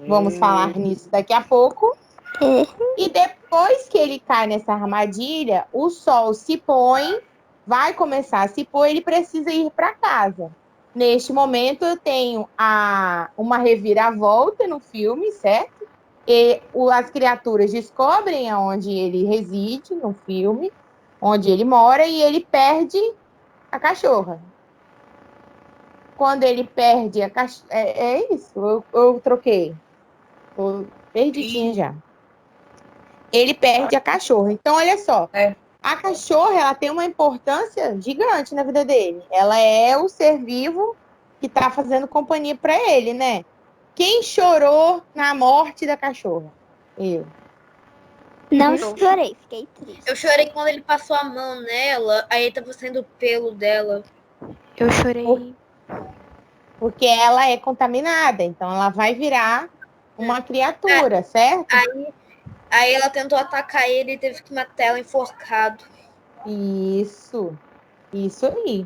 Vamos falar nisso daqui a pouco. E depois que ele cai nessa armadilha, o sol se põe, vai começar a se pôr, ele precisa ir para casa. Neste momento, eu tenho uma reviravolta no filme, certo? E as criaturas descobrem onde ele reside no filme, onde ele mora, e ele perde a cachorra. Quando ele perde a cachorra... É isso? Eu troquei. Tô perdidinha já. Ele perde a cachorra. Então, olha só. A cachorra, ela tem uma importância gigante na vida dele. Ela é o ser vivo que está fazendo companhia para ele, né? Quem chorou na morte da cachorra? Eu. Não chorei, fiquei triste. Eu chorei quando ele passou a mão nela, aí tava saindo o pelo dela. Eu chorei. Porque ela é contaminada, então ela vai virar uma criatura, certo? Aí ela tentou atacar ele e teve que matar ela enforcado. Isso aí.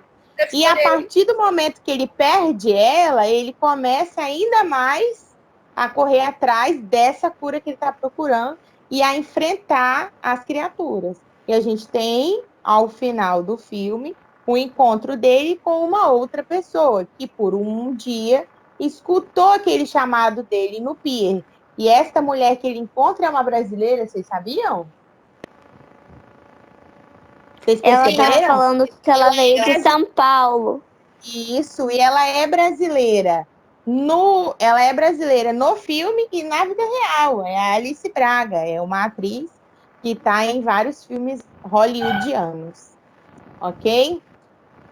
E a partir do momento que ele perde ela, ele começa ainda mais a correr atrás dessa cura que ele está procurando e a enfrentar as criaturas. E a gente tem, ao final do filme, o encontro dele com uma outra pessoa, que por um dia escutou aquele chamado dele no pier. E esta mulher que ele encontra é uma brasileira, vocês sabiam? Vocês Ela perceberam? estava falando que ela veio de São Paulo. Isso, e ela é brasileira. Ela é brasileira no filme e na vida real. É a Alice Braga, é uma atriz que está em vários filmes hollywoodianos. Ok?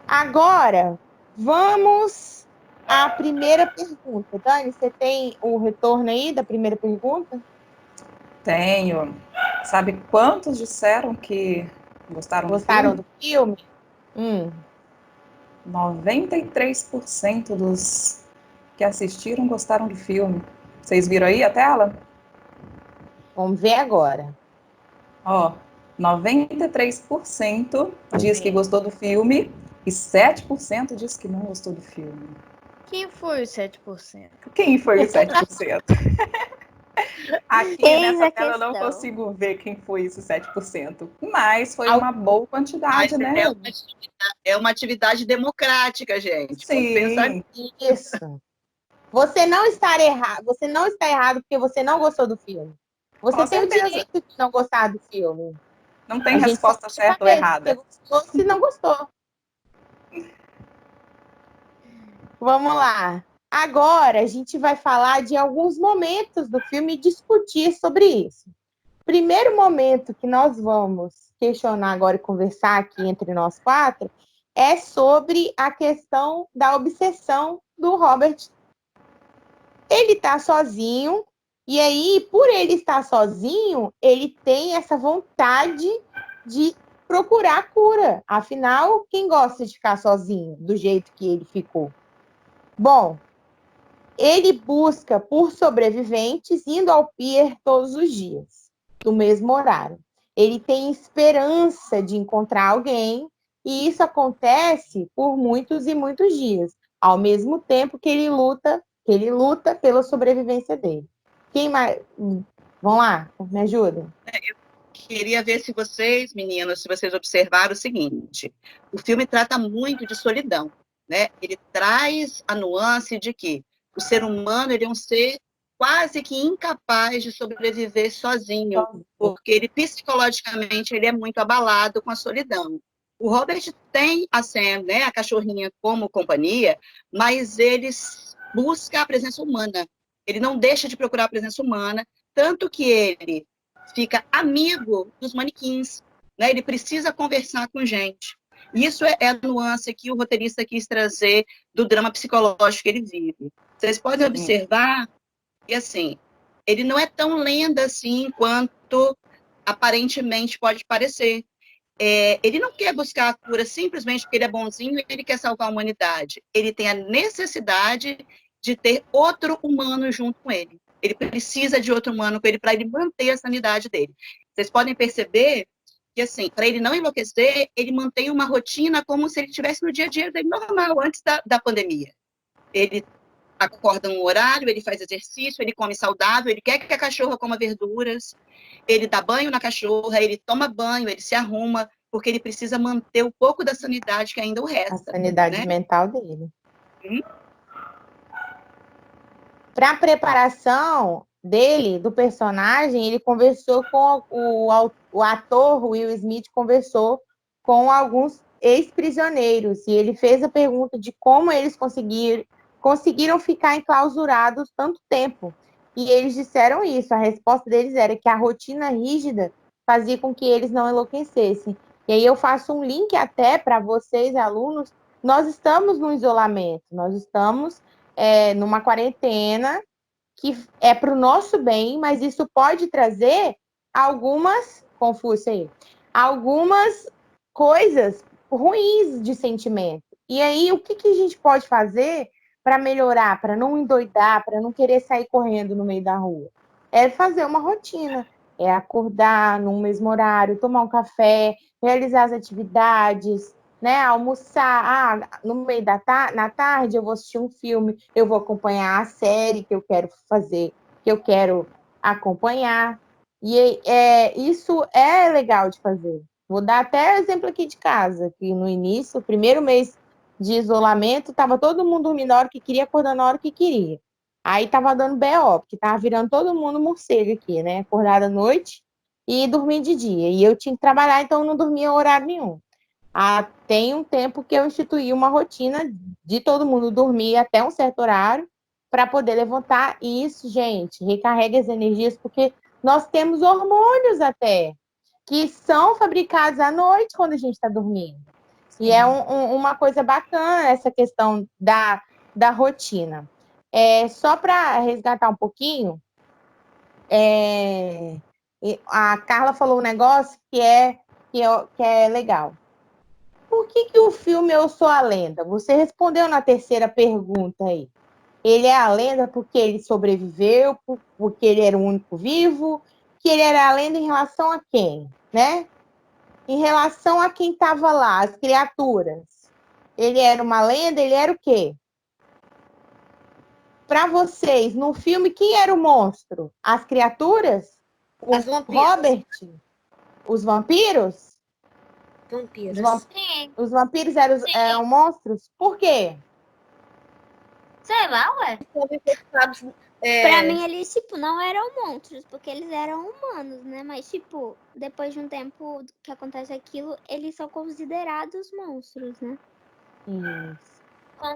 Agora, vamos à primeira pergunta. Dani, você tem o retorno aí da primeira pergunta? Tenho. Sabe quantos disseram que gostaram do filme? 93% dos que assistiram gostaram do filme. Vocês viram aí a tela? Vamos ver agora. 93% diz que gostou do filme e 7% diz que não gostou do filme. Quem foi os 7%? Quem foi os 7%? Aqui nessa tela eu não consigo ver quem foi esses 7%, mas foi uma boa quantidade, né? É uma atividade democrática, gente. Sim. Isso. Você não está errado porque você não gostou do filme. Você tem o direito de não gostar do filme. Não tem resposta certa ou errada. Você gostou, se não gostou. Vamos lá. Agora a gente vai falar de alguns momentos do filme e discutir sobre isso. Primeiro momento que nós vamos questionar agora e conversar aqui entre nós quatro é sobre a questão da obsessão do Robert Ele está sozinho, e aí, por ele estar sozinho, ele tem essa vontade de procurar a cura. Afinal, quem gosta de ficar sozinho do jeito que ele ficou? Bom, ele busca por sobreviventes indo ao pier todos os dias, no mesmo horário. Ele tem esperança de encontrar alguém, e isso acontece por muitos e muitos dias, ao mesmo tempo que ele luta pela sobrevivência dele. Quem mais? Vamos lá, me ajuda. Queria ver se vocês, meninos, se vocês observaram o seguinte: o filme trata muito de solidão, né? Ele traz a nuance de que o ser humano ele é um ser quase que incapaz de sobreviver sozinho, porque ele psicologicamente ele é muito abalado com a solidão. O Robert tem a Sam, né, a cachorrinha como companhia, mas ele busca a presença humana. Ele não deixa de procurar a presença humana, tanto que ele fica amigo dos manequins, né? Ele precisa conversar com gente. Isso é a nuance que o roteirista quis trazer do drama psicológico que ele vive. Vocês podem observar que, assim, ele não é tão lenda assim quanto aparentemente pode parecer. Ele não quer buscar a cura simplesmente porque ele é bonzinho e ele quer salvar a humanidade. Ele tem a necessidade de ter outro humano junto com ele. Ele precisa de outro humano com ele para ele manter a sanidade dele. Vocês podem perceber que, assim, para ele não enlouquecer, ele mantém uma rotina como se ele estivesse no dia a dia dele normal, antes da pandemia. Ele acorda um horário, ele faz exercício, ele come saudável, ele quer que a cachorra coma verduras, ele dá banho na cachorra, ele toma banho, ele se arruma, porque ele precisa manter um pouco da sanidade que ainda o resta. A sanidade, né, mental dele. Hum? Para a preparação dele, do personagem, ele conversou com o ator Will Smith, conversou com alguns ex-prisioneiros, e ele fez a pergunta de como eles conseguiram ficar enclausurados tanto tempo. E eles disseram isso, a resposta deles era que a rotina rígida fazia com que eles não enlouquecessem. E aí eu faço um link até para vocês, alunos, nós estamos no isolamento, nós estamos numa quarentena que é para o nosso bem, mas isso pode trazer algumas coisas ruins de sentimento. E aí, o que a gente pode fazer para melhorar, para não endoidar, para não querer sair correndo no meio da rua? É fazer uma rotina, é acordar no mesmo horário, tomar um café, realizar as atividades, né, almoçar, no meio na tarde eu vou assistir um filme, eu vou acompanhar a série que eu quero fazer, que eu quero acompanhar, e isso é legal de fazer. Vou dar até exemplo aqui de casa, que no início, o primeiro mês de isolamento, estava todo mundo dormindo na hora que queria, acordando na hora que queria. Aí estava dando BO, porque estava virando todo mundo morcego aqui, né, acordar à noite e dormir de dia, e eu tinha que trabalhar, então eu não dormia horário nenhum. Tem um tempo que eu instituí uma rotina de todo mundo dormir até um certo horário para poder levantar. E isso, gente, recarrega as energias, porque nós temos hormônios até, que são fabricados à noite quando a gente está dormindo. E é uma coisa bacana essa questão da rotina. Só para resgatar um pouquinho, a Carla falou um negócio que é legal. Por que o filme Eu Sou a Lenda? Você respondeu na terceira pergunta aí. Ele é a lenda porque ele sobreviveu, porque ele era o único vivo, que ele era a lenda em relação a quem, né? Em relação a quem estava lá, as criaturas. Ele era uma lenda, ele era o quê? Para vocês, no filme, quem era o monstro? As criaturas? O Robert? Os vampiros? Vampiros. Os vampiros eram monstros? Por quê? Sei lá, ué. Pra mim, eles, não eram monstros, porque eles eram humanos, né? Mas, depois de um tempo que acontece aquilo, eles são considerados monstros, né? Isso.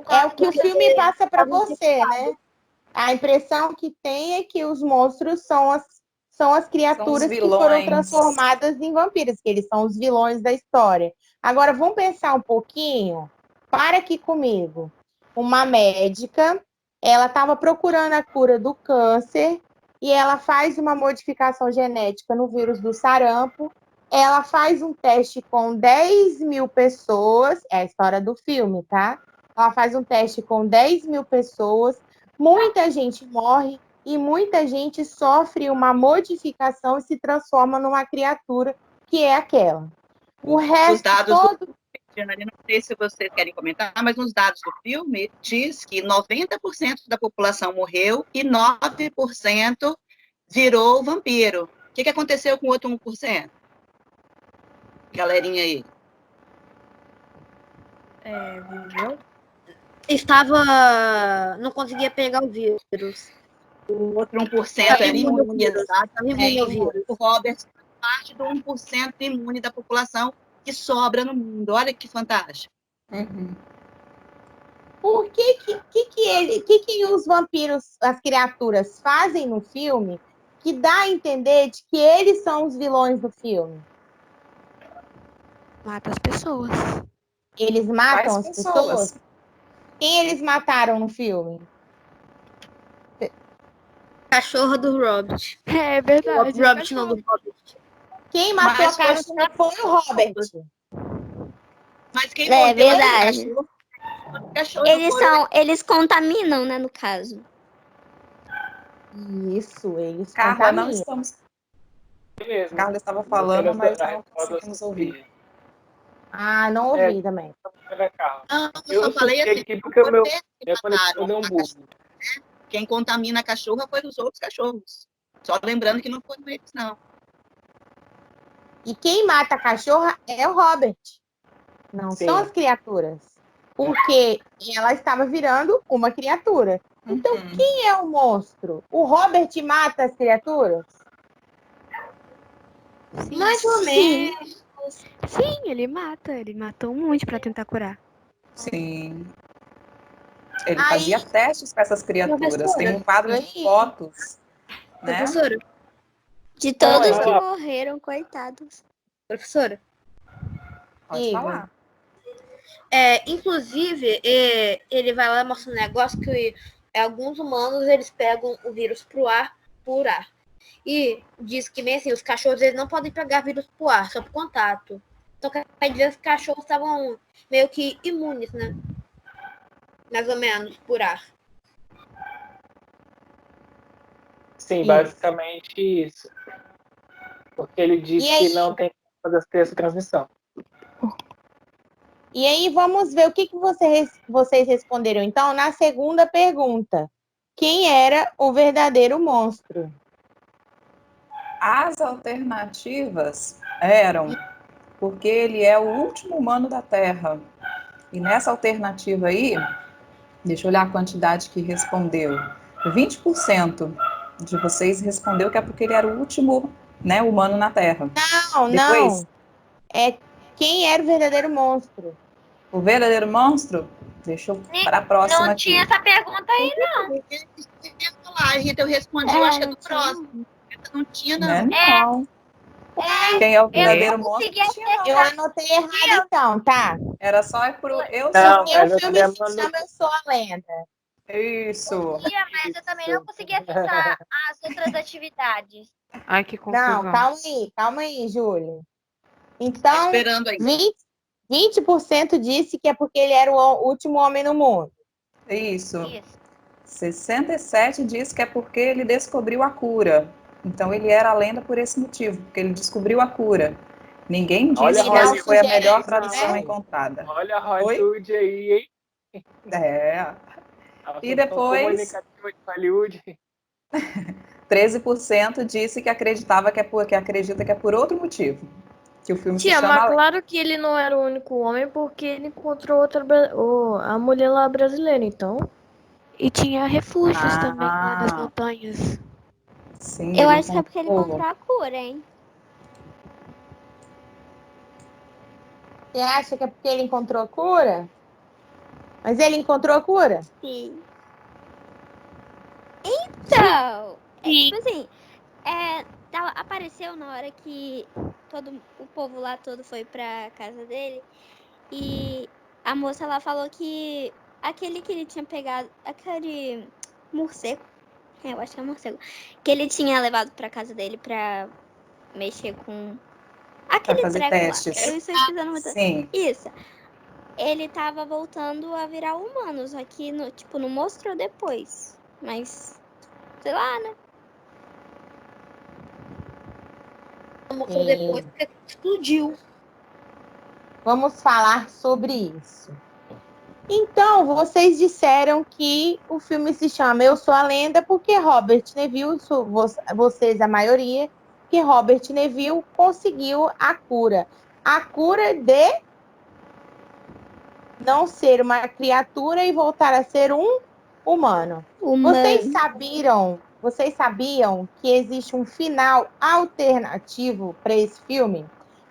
É o que o filme passa para você, né? A impressão que tem é que os monstros são as criaturas que foram transformadas em vampiros, que eles são os vilões da história. Agora, vamos pensar um pouquinho? Para aqui comigo. Uma médica Ela estava procurando a cura do câncer e ela faz uma modificação genética no vírus do sarampo. Ela faz um teste com 10.000 pessoas, é a história do filme, tá? Ela faz um teste com 10.000 pessoas, muita gente morre e muita gente sofre uma modificação e se transforma numa criatura que é aquela. O resto dados todo... Jane, não sei se vocês querem comentar, mas nos dados do filme diz que 90% da população morreu e 9% virou vampiro. O que aconteceu com o outro 1%? Galerinha aí. Viveu? Não conseguia pegar o vírus. O outro 1% Estava era imune ao imune, vírus. Estava imune ao vírus. O Robert faz parte do 1% imune da população que sobra no mundo. Olha que fantástico. Por que os vampiros, as criaturas, fazem no filme que dá a entender de que eles são os vilões do filme? Mata as pessoas. Eles matam Quais as pessoas? Quem eles mataram no filme? Cachorro do Robert. É verdade. Robert não, do Robert. Quem matou a cachorra foi o Robert. Mas quem É mordeu verdade. cachorro Eles contaminam, né, no caso. Isso, eles Carla, contaminam. não estamos. Beleza. Carla estava falando, mas não conseguimos ouvir. Ah, não ouvi também. Eu só falei assim, aqui porque o meu conexão deu um bug. Quem contamina a cachorra foi os outros cachorros. Só lembrando que não foram eles, não. E quem mata a cachorra é o Robert. Não são as criaturas. Porque ela estava virando uma criatura. Então, quem é o monstro? O Robert mata as criaturas? Mais ou menos. Sim, ele mata. Ele matou um monte pra tentar curar. Sim. Ele fazia testes com essas criaturas. Tem um quadro de fotos. Né? Professora? De todos que morreram, coitados. Professora? Pode falar. Inclusive, ele vai lá e mostra um negócio que alguns humanos eles pegam o vírus por ar. E diz que bem assim, os cachorros eles não podem pegar vírus por ar, só por contato. Então quer dizer que os cachorros estavam meio que imunes, né? Mais ou menos, por ar. Sim, basicamente isso. Porque ele disse que não tem como fazer essa transmissão. E aí, vamos ver o que vocês responderam. Então, na segunda pergunta. Quem era o verdadeiro monstro? As alternativas eram porque ele é o último humano da Terra. E nessa alternativa aí, deixa eu olhar a quantidade que respondeu. 20% de vocês respondeu que é porque ele era o último, né, humano na Terra. Não. É quem era o verdadeiro monstro. O verdadeiro monstro? Deixa eu para a próxima Não aqui. tinha essa pergunta aí, não. Rita, eu respondi, eu acho que é do próximo. Não tinha, não. Não. Quem é o verdadeiro monstro? Eu anotei errado, então, tá? Era só pro eu Não, sou. o filme se chama Eu Sou a Lenda. Isso. Mas eu também não consegui fixar as outras atividades. Ai, que confusão. Não, calma aí, Júlio. Então, esperando aí. 20% disse que é porque ele era o último homem no mundo. Isso. 67% diz que é porque ele descobriu a cura. Então ele era a lenda por esse motivo, porque ele descobriu a cura. Ninguém disse que foi a melhor tradução encontrada. Olha a Hollywood aí, hein? E depois 13% disse que acreditava que acredita que é por outro motivo. Que o filme se chama... mas claro que ele não era o único homem, porque ele encontrou a mulher lá brasileira, então. E tinha refúgios também lá nas montanhas. Sim, eu acho que é porque ele encontrou a cura, hein? Você acha que é porque ele encontrou a cura? Mas ele encontrou a cura? Sim. Então, tipo assim, apareceu na hora que o povo lá todo foi pra casa dele e a moça lá falou que Aquele que ele tinha pegado, aquele morcego, eu acho que é morcego, que ele tinha levado pra casa dele pra mexer com aquele fazer treco testes. lá. Eu estou esquecendo muito. Sim. Isso. Ele tava voltando a virar humano, só que não mostrou depois. Mas, sei lá, né? Não mostrou depois porque explodiu. Vamos falar sobre isso. Então, vocês disseram que o filme se chama Eu Sou a Lenda porque Robert Neville, vocês a maioria, que Robert Neville conseguiu a cura. A cura de não ser uma criatura e voltar a ser um humano. Vocês sabiam que existe um final alternativo para esse filme?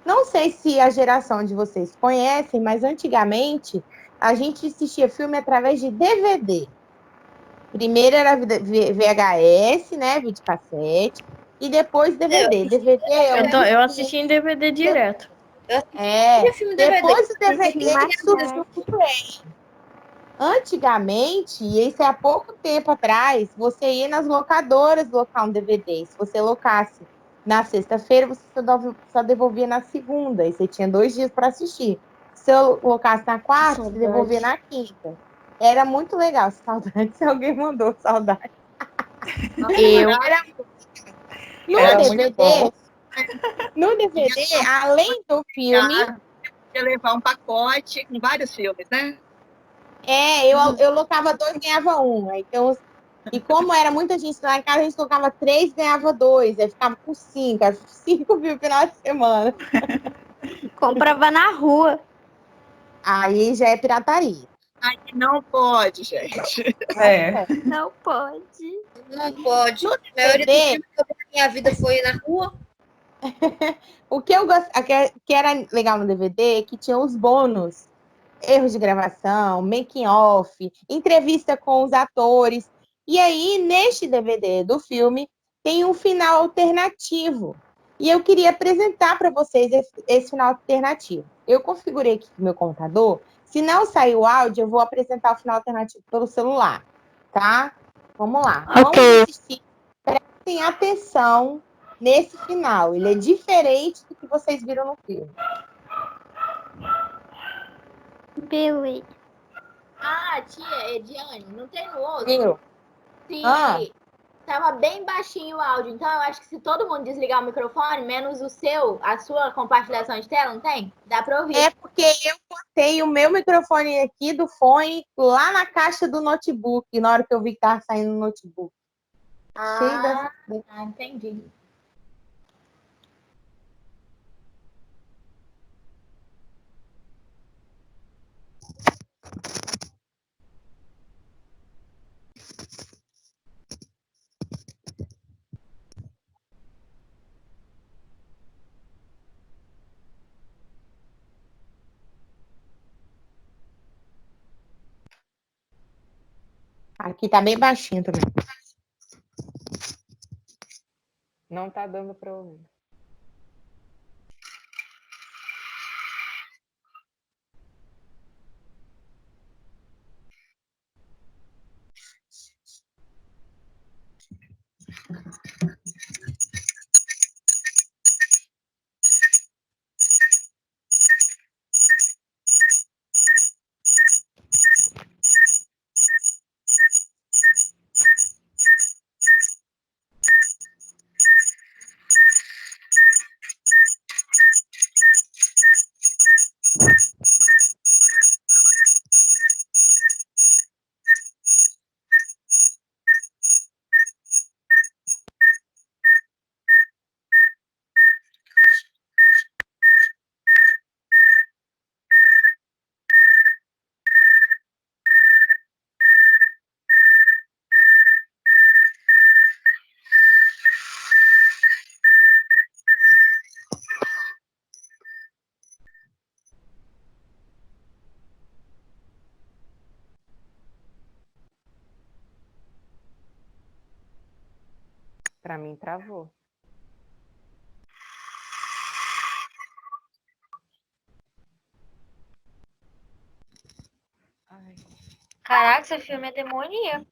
Não sei se a geração de vocês conhecem, mas antigamente a gente assistia filme através de DVD. Primeiro era VHS, né, videocassete, e depois DVD. Eu assisti em DVD direto. Depois do DVD surgiu o Blu-ray. Antigamente, e isso é há pouco tempo atrás, você ia nas locadoras locar um DVD. Se você locasse na sexta-feira, você só devolvia na segunda, e você tinha 2 dias para assistir. Se eu locasse na quarta, você devolvia na quinta. Era muito legal. Saudade, se alguém mandou saudade. No DVD, além do filme... Ia levar um pacote com vários filmes, né? Eu locava 2, ganhava 1. Então, e como era muita gente lá em casa, a gente locava 3, ganhava 2. Aí ficava com 5. 5 mil final de semana. Comprava na rua. Aí já é pirataria. Aí não pode, gente. Não pode. Não pode. No A maioria DVD, dos filmes que eu vi na minha vida foi na rua. o que eu que era legal no DVD é que tinha os bônus. Erros de gravação, making off, entrevista com os atores. E aí, neste DVD do filme, tem um final alternativo. E eu queria apresentar para vocês esse final alternativo. Eu configurei aqui no meu computador. Se não sair o áudio, eu vou apresentar o final alternativo pelo celular, tá? Vamos lá. Vamos assistir. Prestem atenção nesse final. Ele é diferente do que vocês viram no filme. Billy. Tia Ediane, não tem no outro? Viu? Sim. Tava bem baixinho o áudio, então eu acho que se todo mundo desligar o microfone, menos a sua compartilhação de tela, não tem? Dá pra ouvir. É porque eu botei o meu microfone aqui do fone lá na caixa do notebook, na hora que eu vi que tava saindo no notebook. Entendi. Aqui tá bem baixinho também. Não tá dando para ouvir. Para mim, travou. Caraca, esse filme é demoníaco.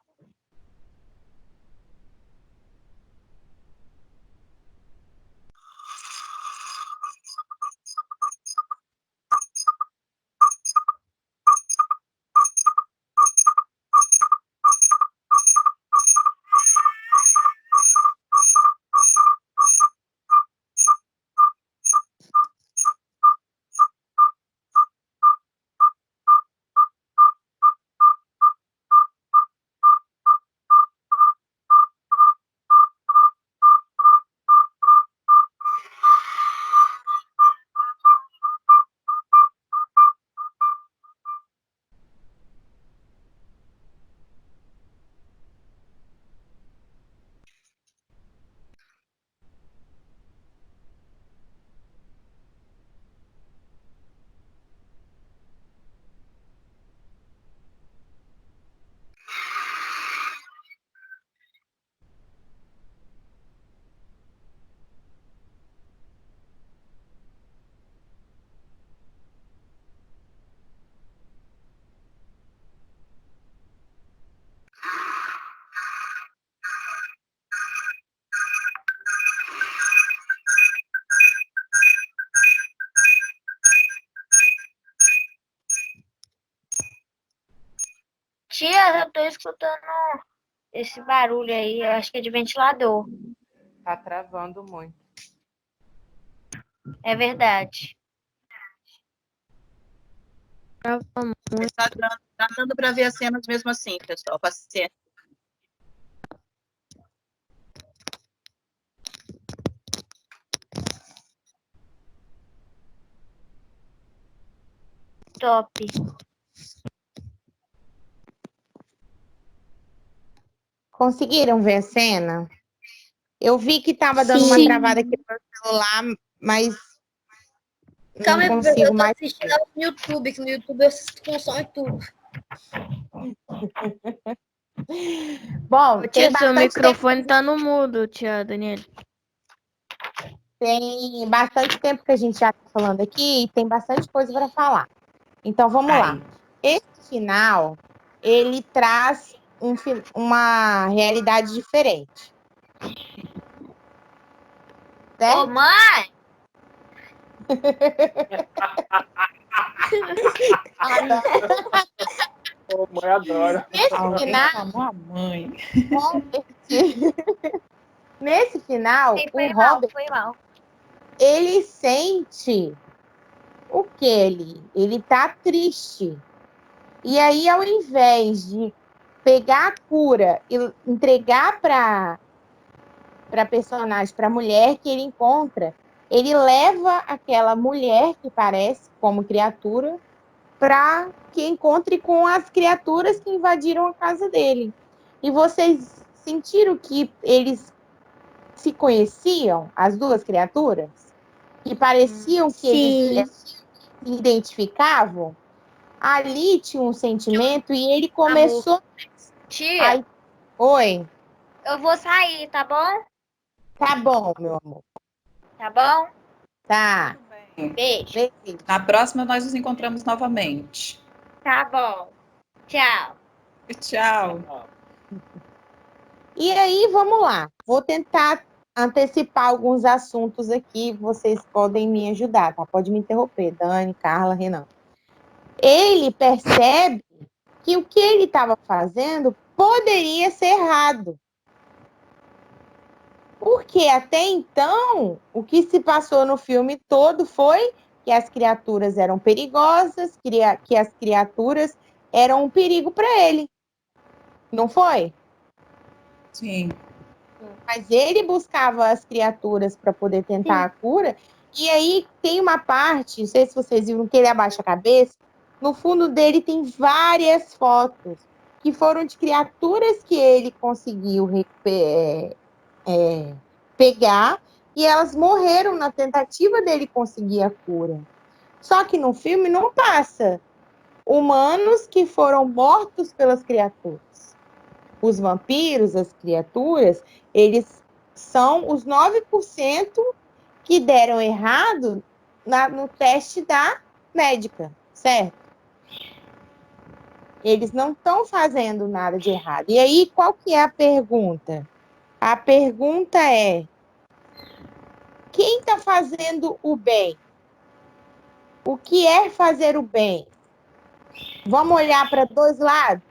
Tia, eu tô escutando esse barulho aí, eu acho que é de ventilador. Tá travando muito. É verdade. Tá dando pra ver as cenas mesmo assim, pessoal. Paciência. Top. Conseguiram ver a cena? Eu vi que tava dando uma travada aqui no meu celular, mas Calma aí, não eu consigo tô mais. assistindo ela no YouTube, que no YouTube eu assisto com som e tudo. Bom, Ô, tem tia, seu bastante microfone tá no mudo, tia Daniela. Tem bastante tempo que a gente já está falando aqui e tem bastante coisa para falar. Então, vamos lá. Esse final, ele traz uma realidade diferente. Certo? Ô, mãe! Ô, mãe, adoro. Nesse final, Chamou a mãe. nesse final, Foi o mal, Robert, foi mal. ele sente o que ele tá triste. E aí, ao invés de pegar a cura e entregar para personagem, para mulher que ele encontra, ele leva aquela mulher que parece como criatura para que encontre com as criaturas que invadiram a casa dele. E vocês sentiram que eles se conheciam, as duas criaturas? Que pareciam que eles se identificavam? Ali tinha um sentimento e ele começou... Tia, Oi? eu vou sair, tá bom? Tá bom, meu amor. Tá bom? Tá. Beijo. Na próxima nós nos encontramos novamente. Tá bom. Tchau. Tchau. E aí, vamos lá. Vou tentar antecipar alguns assuntos aqui. Vocês podem me ajudar, tá? Pode me interromper, Dani, Carla, Renan. Ele percebe que o que ele estava fazendo poderia ser errado. Porque até então, o que se passou no filme todo foi que as criaturas eram perigosas, que as criaturas eram um perigo para ele. Não foi? Sim. Mas ele buscava as criaturas para poder tentar a cura. E aí tem uma parte, não sei se vocês viram, que ele abaixa a cabeça. No fundo dele tem várias fotos que foram de criaturas que ele conseguiu pegar e elas morreram na tentativa dele conseguir a cura. Só que no filme não passa humanos que foram mortos pelas criaturas. Os vampiros, as criaturas, eles são os 9% que deram errado no teste da médica, certo? Eles não estão fazendo nada de errado. E aí, qual que é a pergunta? A pergunta é: quem está fazendo o bem? O que é fazer o bem? Vamos olhar para dois lados?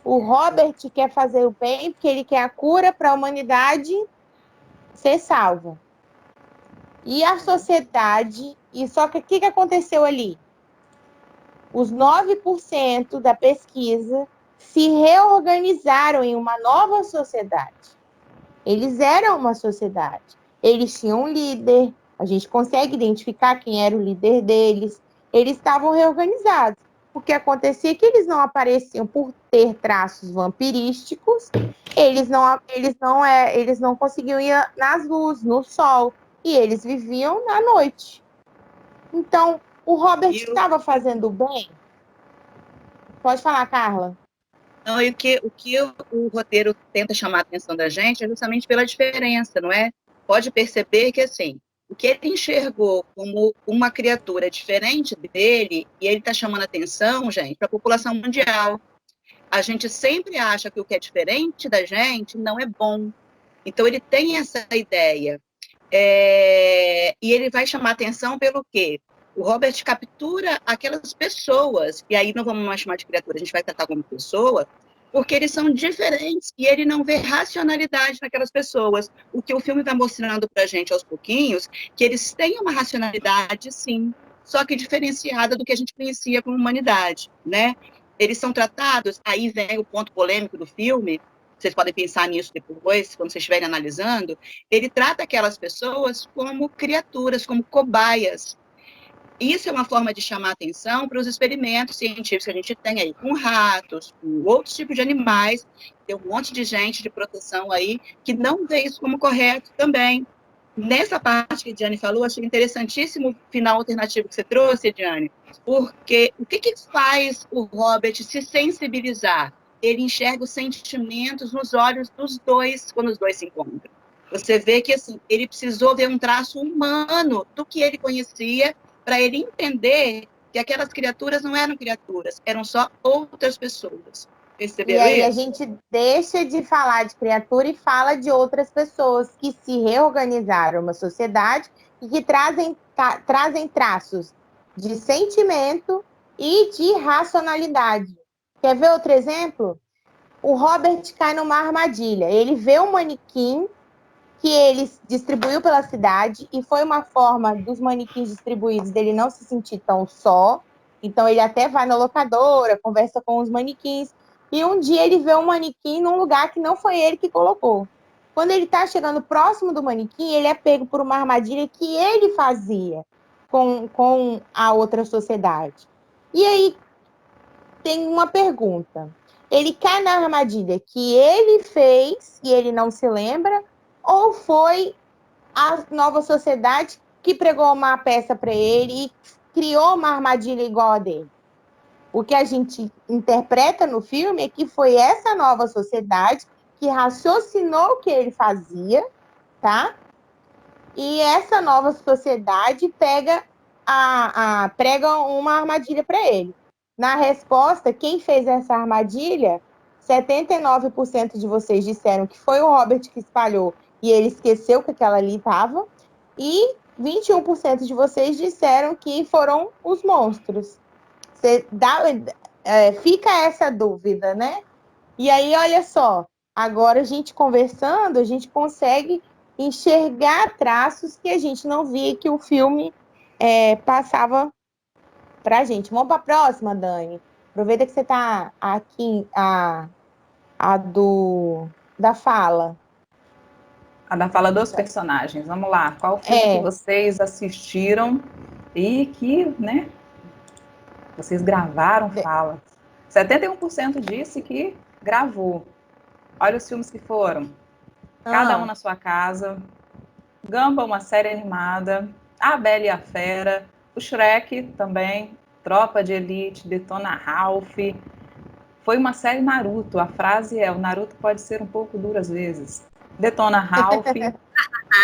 O Robert quer fazer o bem porque ele quer a cura para a humanidade ser salva. E a sociedade, e só que o que aconteceu ali? Os 9% da pesquisa se reorganizaram em uma nova sociedade. Eles eram uma sociedade. Eles tinham um líder, a gente consegue identificar quem era o líder deles. Eles estavam reorganizados. O que acontecia é que eles não apareciam por ter traços vampirísticos, eles não conseguiam ir nas luzes, no sol, e eles viviam na noite. Então, o Robert estava fazendo bem? Pode falar, Carla. Não, e o que o roteiro tenta chamar a atenção da gente é justamente pela diferença, não é? Pode perceber que, assim, o que ele enxergou como uma criatura diferente dele, e ele está chamando a atenção, gente, para a população mundial. A gente sempre acha que o que é diferente da gente não é bom. Então, ele tem essa ideia. E ele vai chamar atenção pelo quê? O Robert captura aquelas pessoas, e aí não vamos mais chamar de criatura, a gente vai tratar como pessoa, porque eles são diferentes, e ele não vê racionalidade naquelas pessoas. O que o filme vai mostrando para a gente aos pouquinhos, que eles têm uma racionalidade, sim, só que diferenciada do que a gente conhecia como humanidade, né? Eles são tratados, aí vem o ponto polêmico do filme, vocês podem pensar nisso depois, quando vocês estiverem analisando, ele trata aquelas pessoas como criaturas, como cobaias. Isso é uma forma de chamar atenção para os experimentos científicos que a gente tem aí, com ratos, com outros tipos de animais. Tem um monte de gente de proteção aí que não vê isso como correto também. Nessa parte que a Diane falou, achei interessantíssimo o final alternativo que você trouxe, Diane, porque o que faz o Robert se sensibilizar? Ele enxerga os sentimentos nos olhos dos dois, quando os dois se encontram. Você vê que assim, ele precisou ver um traço humano do que ele conhecia para ele entender que aquelas criaturas não eram criaturas, eram só outras pessoas. Perceberam E aí isso? a gente deixa de falar de criatura e fala de outras pessoas que se reorganizaram uma sociedade e que trazem traços de sentimento e de racionalidade. Quer ver outro exemplo? O Robert cai numa armadilha. Ele vê um manequim que ele distribuiu pela cidade e foi uma forma dos manequins distribuídos dele não se sentir tão só. Então ele até vai na locadora, conversa com os manequins e um dia ele vê um manequim num lugar que não foi ele que colocou. Quando ele está chegando próximo do manequim, ele é pego por uma armadilha que ele fazia com a outra sociedade. E aí tem uma pergunta. Ele cai na armadilha que ele fez e ele não se lembra, ou foi a nova sociedade que pregou uma peça para ele e criou uma armadilha igual a dele? O que a gente interpreta no filme é que foi essa nova sociedade que raciocinou o que ele fazia, tá? E essa nova sociedade prega uma armadilha para ele. Na resposta, quem fez essa armadilha, 79% de vocês disseram que foi o Robert que espalhou e ele esqueceu que aquela ali estava, e 21% de vocês disseram que foram os monstros. Fica essa dúvida, né? E aí, olha só, agora a gente conversando, a gente consegue enxergar traços que a gente não via que o filme passava pra gente. Vamos para a próxima, Dani. Aproveita que você está aqui, da fala. A da fala dos personagens. Vamos lá. Qual filme que vocês assistiram e que, né, vocês gravaram fala? 71% disse que gravou. Olha os filmes que foram. Cada um na sua casa. Gamba, uma série animada. A Bela e a Fera. O Shrek também. Tropa de Elite. Detona Ralph. Foi uma série Naruto. A frase é: o Naruto pode ser um pouco duro às vezes. Detona Ralph.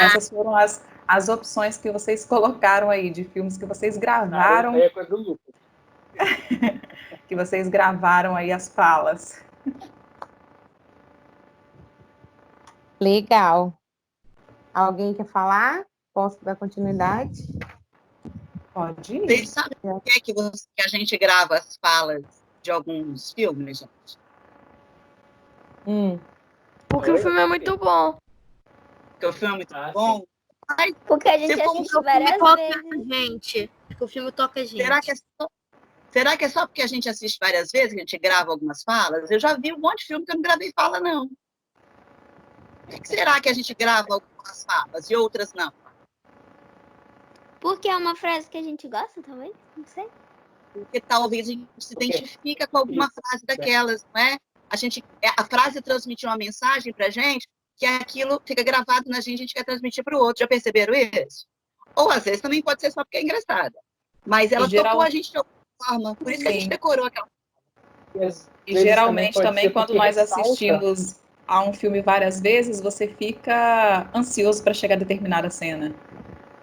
Essas foram as opções que vocês colocaram aí de filmes que vocês gravaram. Naruto é coisa do Lucas. que vocês gravaram aí as falas. Legal. Alguém quer falar? Posso dar continuidade? Pode ir. Vocês sabem por que a gente grava as falas de alguns filmes, gente? Porque o filme é muito bom. Porque o filme é muito bom. Porque a gente Se for assiste um filme, várias toca vezes. a gente. Porque o filme toca a gente. Será que é só porque a gente assiste várias vezes que a gente grava algumas falas? Eu já vi um monte de filme que eu não gravei fala, não. Por que será que a gente grava algumas falas e outras não? Porque é uma frase que a gente gosta, talvez? Não sei. Porque talvez a gente se identifica com alguma frase daquelas, não é? A frase transmite uma mensagem pra gente que aquilo fica gravado na gente, a gente quer transmitir para o outro. Já perceberam isso? Ou às vezes também pode ser só porque é engraçada. Mas ela tocou a gente de alguma forma. Por isso que a gente decorou aquela. E geralmente também quando nós assistimos a um filme várias vezes, você fica ansioso para chegar a determinada cena.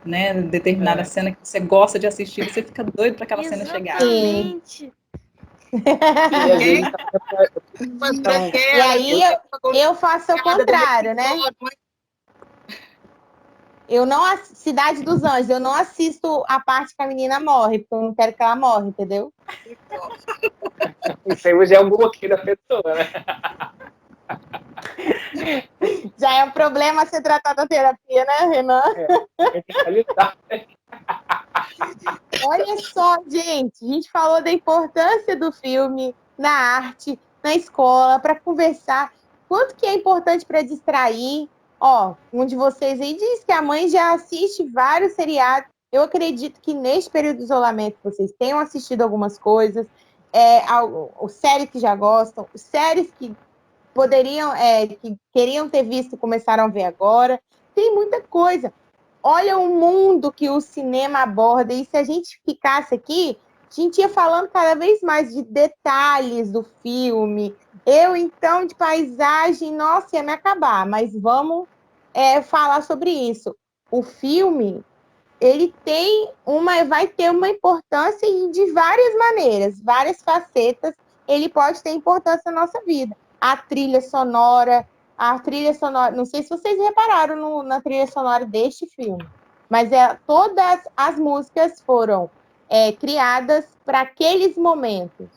Né? Determinada cena que você gosta de assistir, você fica doido para aquela cena chegar. Exatamente. E aí eu faço o contrário, né? Eu não Cidade dos Anjos, eu não assisto a parte que a menina morre, porque eu não quero que ela morra, entendeu? Isso aí já é um bloqueio da pessoa, né? Já é um problema ser tratado na terapia, né, Renan? Olha só, gente, a gente falou da importância do filme na arte, na escola, para conversar. Quanto que é importante para distrair? Ó, um de vocês aí disse que a mãe já assiste vários seriados. Eu acredito que neste período de isolamento vocês tenham assistido algumas coisas, séries que já gostam, séries que poderiam, que queriam ter visto e começaram a ver agora. Tem muita coisa. Olha o mundo que o cinema aborda, e se a gente ficasse aqui, a gente ia falando cada vez mais de detalhes do filme. Eu, então, de paisagem, nossa, ia me acabar, mas vamos falar sobre isso. O filme, ele vai ter uma importância de várias maneiras, várias facetas, ele pode ter importância na nossa vida. A trilha sonora, não sei se vocês repararam na trilha sonora deste filme, mas todas as músicas foram criadas para aqueles momentos.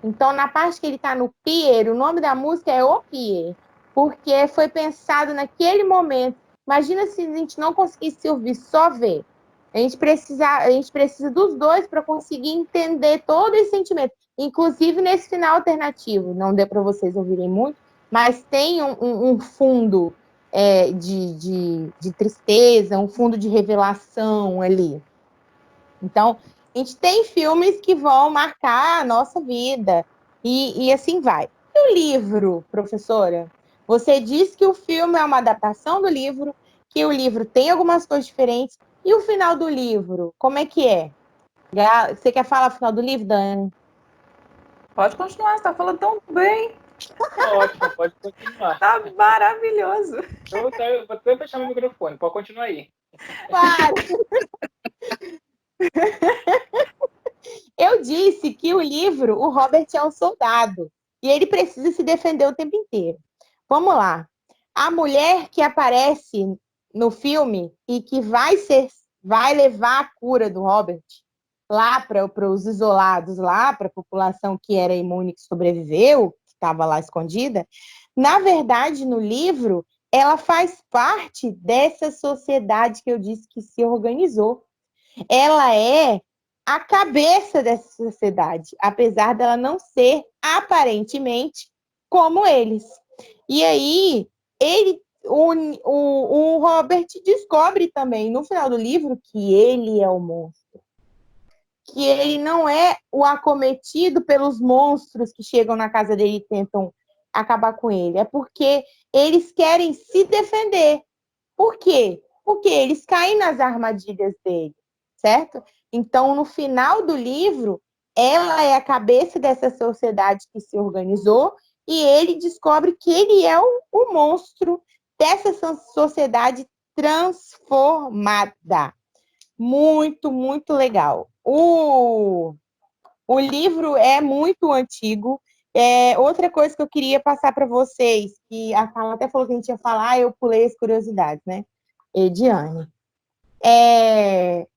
Então, na parte que ele está no pier, o nome da música é O Pier, porque foi pensado naquele momento. Imagina se a gente não conseguisse ouvir, só ver. A gente precisa dos dois para conseguir entender todo esse sentimento. Inclusive nesse final alternativo, não deu para vocês ouvirem muito, mas tem um fundo de tristeza, um fundo de revelação ali. Então, a gente tem filmes que vão marcar a nossa vida, e assim vai. E o livro, professora? Você disse que o filme é uma adaptação do livro, que o livro tem algumas coisas diferentes, e o final do livro, como é que é? Você quer falar o final do livro, Dani? Pode continuar, você está falando tão bem. Ótimo, pode continuar. Tá maravilhoso. Eu vou até fechar meu microfone, pode continuar aí. Claro. Eu disse que o livro, o Robert é um soldado, e ele precisa se defender o tempo inteiro. Vamos lá. A mulher que aparece no filme e que vai levar a cura do Robert lá para os isolados, lá para a população que era imune, que sobreviveu, que estava lá escondida, na verdade, no livro, ela faz parte dessa sociedade que eu disse que se organizou. Ela é a cabeça dessa sociedade, apesar dela não ser aparentemente como eles. E aí, o Robert descobre também, no final do livro, que ele é o monstro. Que ele não é o acometido pelos monstros que chegam na casa dele e tentam acabar com ele. É porque eles querem se defender. Por quê? Porque eles caem nas armadilhas dele, certo? Então, no final do livro, ela é a cabeça dessa sociedade que se organizou e ele descobre que ele é o monstro dessa sociedade transformada. Muito, muito legal. O livro é muito antigo. Outra coisa que eu queria passar para vocês, que a Carla até falou que a gente ia falar, eu pulei as curiosidades, né? Ediane.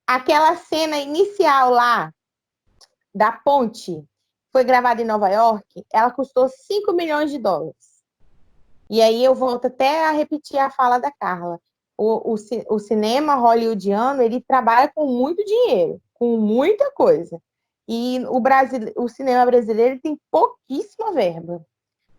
Aquela cena inicial lá, da ponte, foi gravada em Nova York, ela custou 5 milhões de dólares. E aí eu volto até a repetir a fala da Carla. O cinema hollywoodiano, ele trabalha com muito dinheiro, com muita coisa. E o cinema brasileiro tem pouquíssima verba.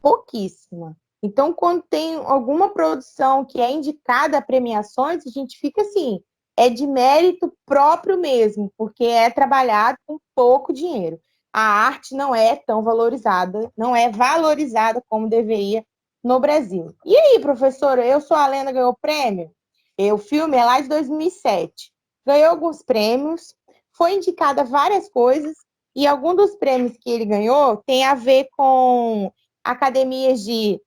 Pouquíssima. Então, quando tem alguma produção que é indicada a premiações, a gente fica assim, é de mérito próprio mesmo, porque é trabalhado com pouco dinheiro. A arte não é tão valorizada, não é valorizada como deveria no Brasil. E aí, professora, Eu Sou a Lenda ganhou prêmio? O filme é lá de 2007. Ganhou alguns prêmios, foi indicada várias coisas, e algum dos prêmios que ele ganhou tem a ver com academia de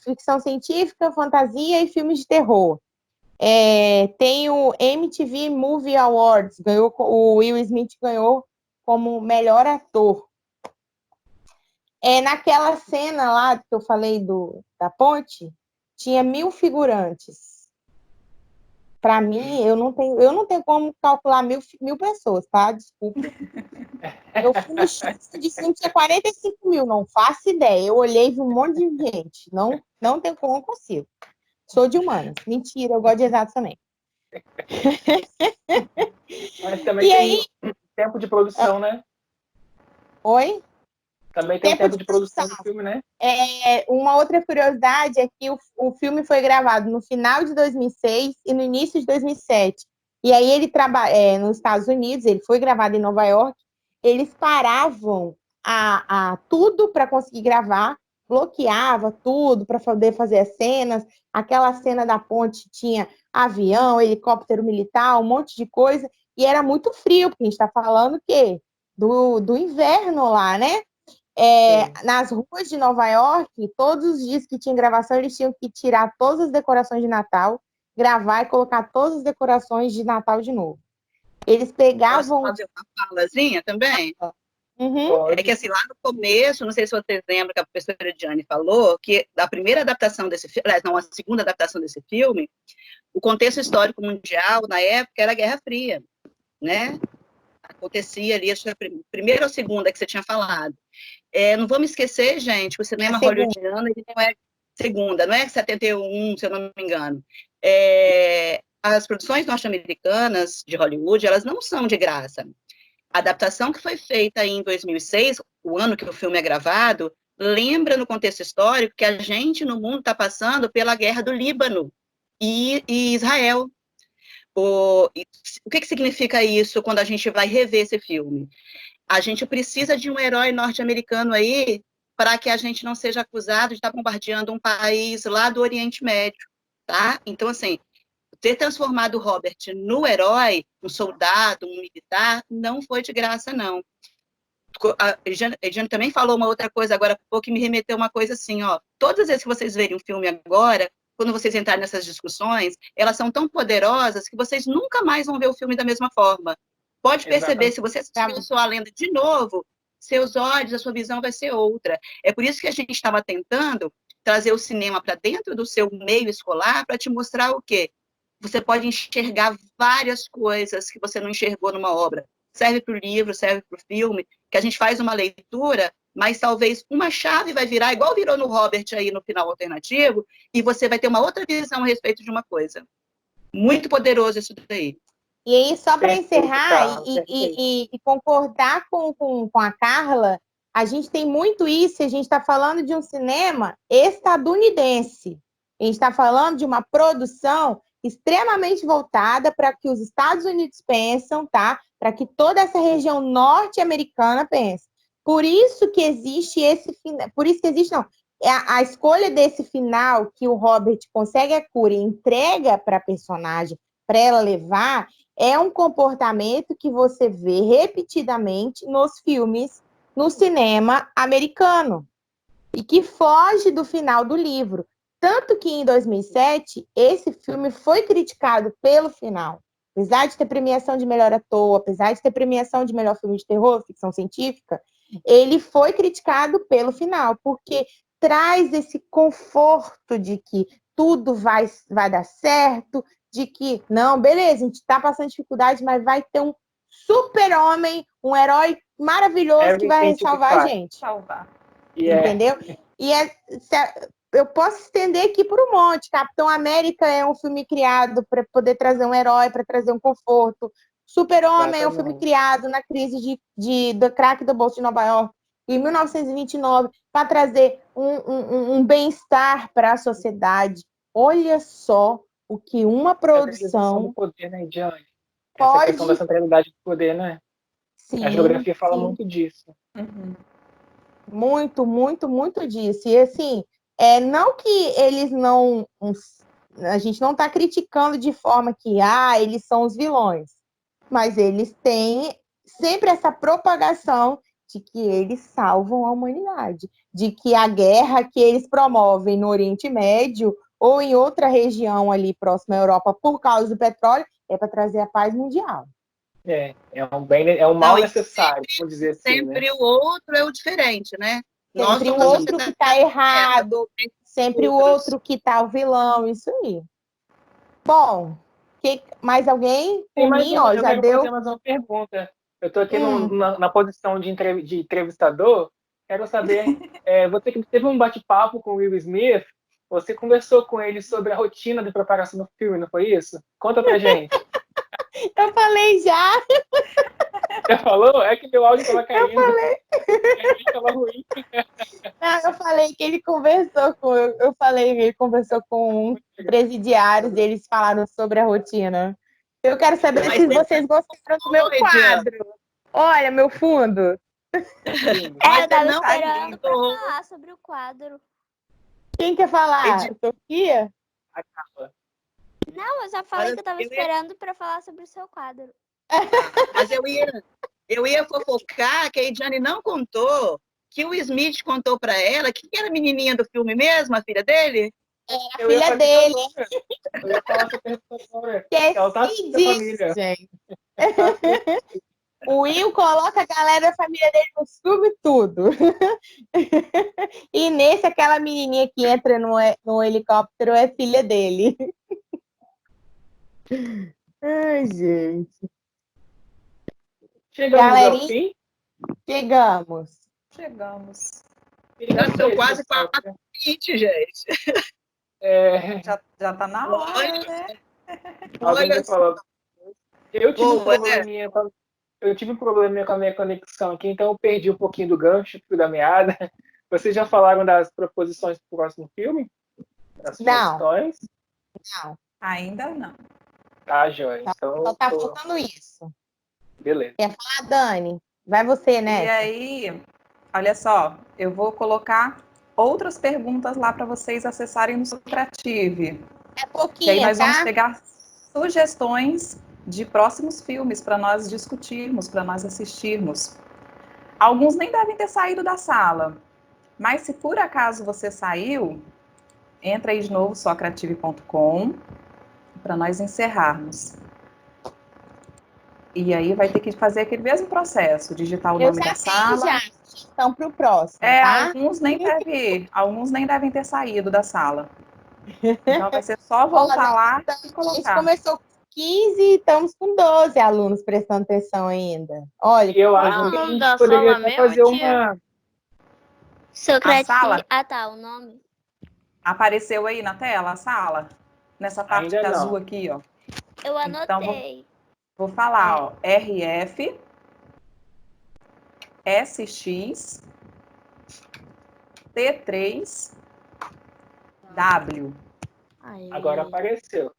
ficção científica, fantasia e filmes de terror. Tem o MTV Movie Awards, o Will Smith ganhou como melhor ator. Naquela cena lá que eu falei da ponte, tinha 1.000 figurantes. Para mim, eu não tenho como calcular 1.000 pessoas, tá? Desculpa. Eu fui no X de tinha 45 mil, não faço ideia. Eu olhei e vi um monte de gente. Não tem como, não consigo. Sou de humanas. Mentira, eu gosto de exatos também. Mas também tem tempo de produção, né? Oi? Também tem tempo de produção do filme, né? Uma outra curiosidade é que o filme foi gravado no final de 2006 e no início de 2007. E aí ele trabalha nos Estados Unidos, ele foi gravado em Nova York, eles paravam tudo para conseguir gravar, bloqueava tudo para poder fazer as cenas. Aquela cena da ponte tinha avião, helicóptero militar, um monte de coisa, e era muito frio, porque a gente está falando o quê? Do inverno lá, né? Nas ruas de Nova York, todos os dias que tinha gravação, eles tinham que tirar todas as decorações de Natal, gravar e colocar todas as decorações de Natal de novo. Eles pegavam... Posso fazer uma falazinha também? Uhum. É que assim, lá no começo, não sei se vocês lembram que a professora Ediane falou, que a primeira adaptação desse filme, não, a segunda adaptação desse filme, o contexto histórico mundial, na época, era a Guerra Fria, né? Acontecia ali, acho que a primeira ou segunda que você tinha falado. Não vamos esquecer, gente, que o cinema hollywoodiano, ele não é segunda, não é 71, se eu não me engano. As produções norte-americanas de Hollywood, elas não são de graça. A adaptação que foi feita em 2006, o ano que o filme é gravado, lembra no contexto histórico que a gente no mundo está passando pela guerra do Líbano e Israel. O que significa isso quando a gente vai rever esse filme? A gente precisa de um herói norte-americano aí para que a gente não seja acusado de estar bombardeando um país lá do Oriente Médio, tá? Então, assim, ter transformado o Robert no herói, um soldado, um militar, não foi de graça, não. A Ediane também falou uma outra coisa agora há pouco, que me remeteu uma coisa assim, ó, todas as vezes que vocês verem um filme agora, quando vocês entrarem nessas discussões, elas são tão poderosas que vocês nunca mais vão ver o filme da mesma forma. Pode perceber, se você assistir Eu Sou a Lenda de novo, seus olhos, a sua visão vai ser outra. É por isso que a gente estava tentando trazer o cinema para dentro do seu meio escolar, para te mostrar o quê? Você pode enxergar várias coisas que você não enxergou numa obra. Serve para o livro, serve para o filme, que a gente faz uma leitura, mas talvez uma chave vai virar, igual virou no Robert aí no final alternativo, e você vai ter uma outra visão a respeito de uma coisa. Muito poderoso isso daí. E aí, só para encerrar e concordar com a Carla, a gente tem muito isso, a gente está falando de um cinema estadunidense. A gente está falando de uma produção extremamente voltada para que os Estados Unidos pensam, tá? Para que toda essa região norte-americana pense. Por isso que existe a escolha desse final que o Robert consegue a cura e entrega para a personagem, para ela levar, é um comportamento que você vê repetidamente nos filmes, no cinema americano, e que foge do final do livro. Tanto que, em 2007, esse filme foi criticado pelo final. apesar de ter premiação de melhor ator, apesar de ter premiação de melhor filme de terror, ficção científica, ele foi criticado pelo final, porque traz esse conforto de que tudo vai dar certo, de que, não, beleza, a gente está passando dificuldade, mas vai ter um super-homem, um herói maravilhoso que vai salvar a gente. Entendeu? Eu posso estender aqui por um monte. Capitão América é um filme criado para poder trazer um herói, para trazer um conforto. Super-Homem é um filme criado na crise do crack do Bolsa de Nova York, em 1929, para trazer um bem-estar para a sociedade. Olha só o que uma produção do poder, né, Diane? Essa questão da centralidade do poder, né? Sim, a geografia fala sim. muito disso. Muito, muito, muito disso. E assim, não que eles não. A gente não está criticando de forma que eles são os vilões. Mas eles têm sempre essa propagação de que eles salvam a humanidade, de que a guerra que eles promovem no Oriente Médio ou em outra região ali próxima à Europa por causa do petróleo é para trazer a paz mundial. É um mal necessário, vamos dizer assim. Sempre né? o outro é o diferente, né? Sempre o outro que está errado, sempre o outro que está o vilão, isso aí. Bom, mais alguém? Por mim, ó, já deu. Fazer mais uma pergunta. Eu estou aqui na posição de entrevistador. Quero saber, você que teve um bate-papo com o Will Smith, você conversou com ele sobre a rotina de preparação do filme, não foi isso? Conta pra gente. Eu falei já. Você falou? É que meu áudio estava caindo. Eu falei. Estava ruim. Não, eu falei que ele conversou com. Eu falei que ele conversou com presidiários e eles falaram sobre a rotina. Eu quero saber se vocês gostaram do meu quadro. Olha, meu fundo. Eu tava esperando pra falar sobre o quadro. Quem quer falar? Sofia? Não, eu só falei que eu tava esperando pra falar sobre o seu quadro. Mas eu ia fofocar que a Ediane não contou que o Smith contou pra ela que era a menininha do filme mesmo, a filha dele? É a filha dele. Eu ia falar sobre ela tá família. Gente. O Will coloca a galera da família dele no filme tudo. E nesse, aquela menininha que entra no helicóptero é filha dele. Ai, gente. Chegamos ao fim? Chegamos. Já são quase 4h20, gente. Já tá na hora, né? Alguém falou. Eu tive um probleminha com a minha conexão aqui, então eu perdi um pouquinho do gancho, fio da meada. Vocês já falaram das proposições para o próximo filme? Das sugestões? Não. Ainda não. Tá, Joia. Então, só tá faltando isso. Beleza. Quer falar, Dani? Vai você, né? E aí, olha só, eu vou colocar outras perguntas lá para vocês acessarem no Socrative. É pouquinho, e aí nós tá? vamos pegar sugestões de próximos filmes para nós discutirmos, para nós assistirmos. Alguns nem devem ter saído da sala, mas se por acaso você saiu, entra aí de novo, socrative.com, para nós encerrarmos. E aí vai ter que fazer aquele mesmo processo, digitar o nome da sala. Já estão para o próximo, tá? Alguns nem devem ter saído da sala. Então vai ser só voltar lá e colocar. A gente começou com 15 e estamos com 12 alunos prestando atenção ainda. Olha, eu acho que a gente poderia até fazer uma... Socrative. Ah, tá, o nome. Apareceu aí na tela a sala? Nessa parte azul aqui, ó. Eu anotei. Então, vou falar, ó. RF, SX, T3, W. Agora apareceu.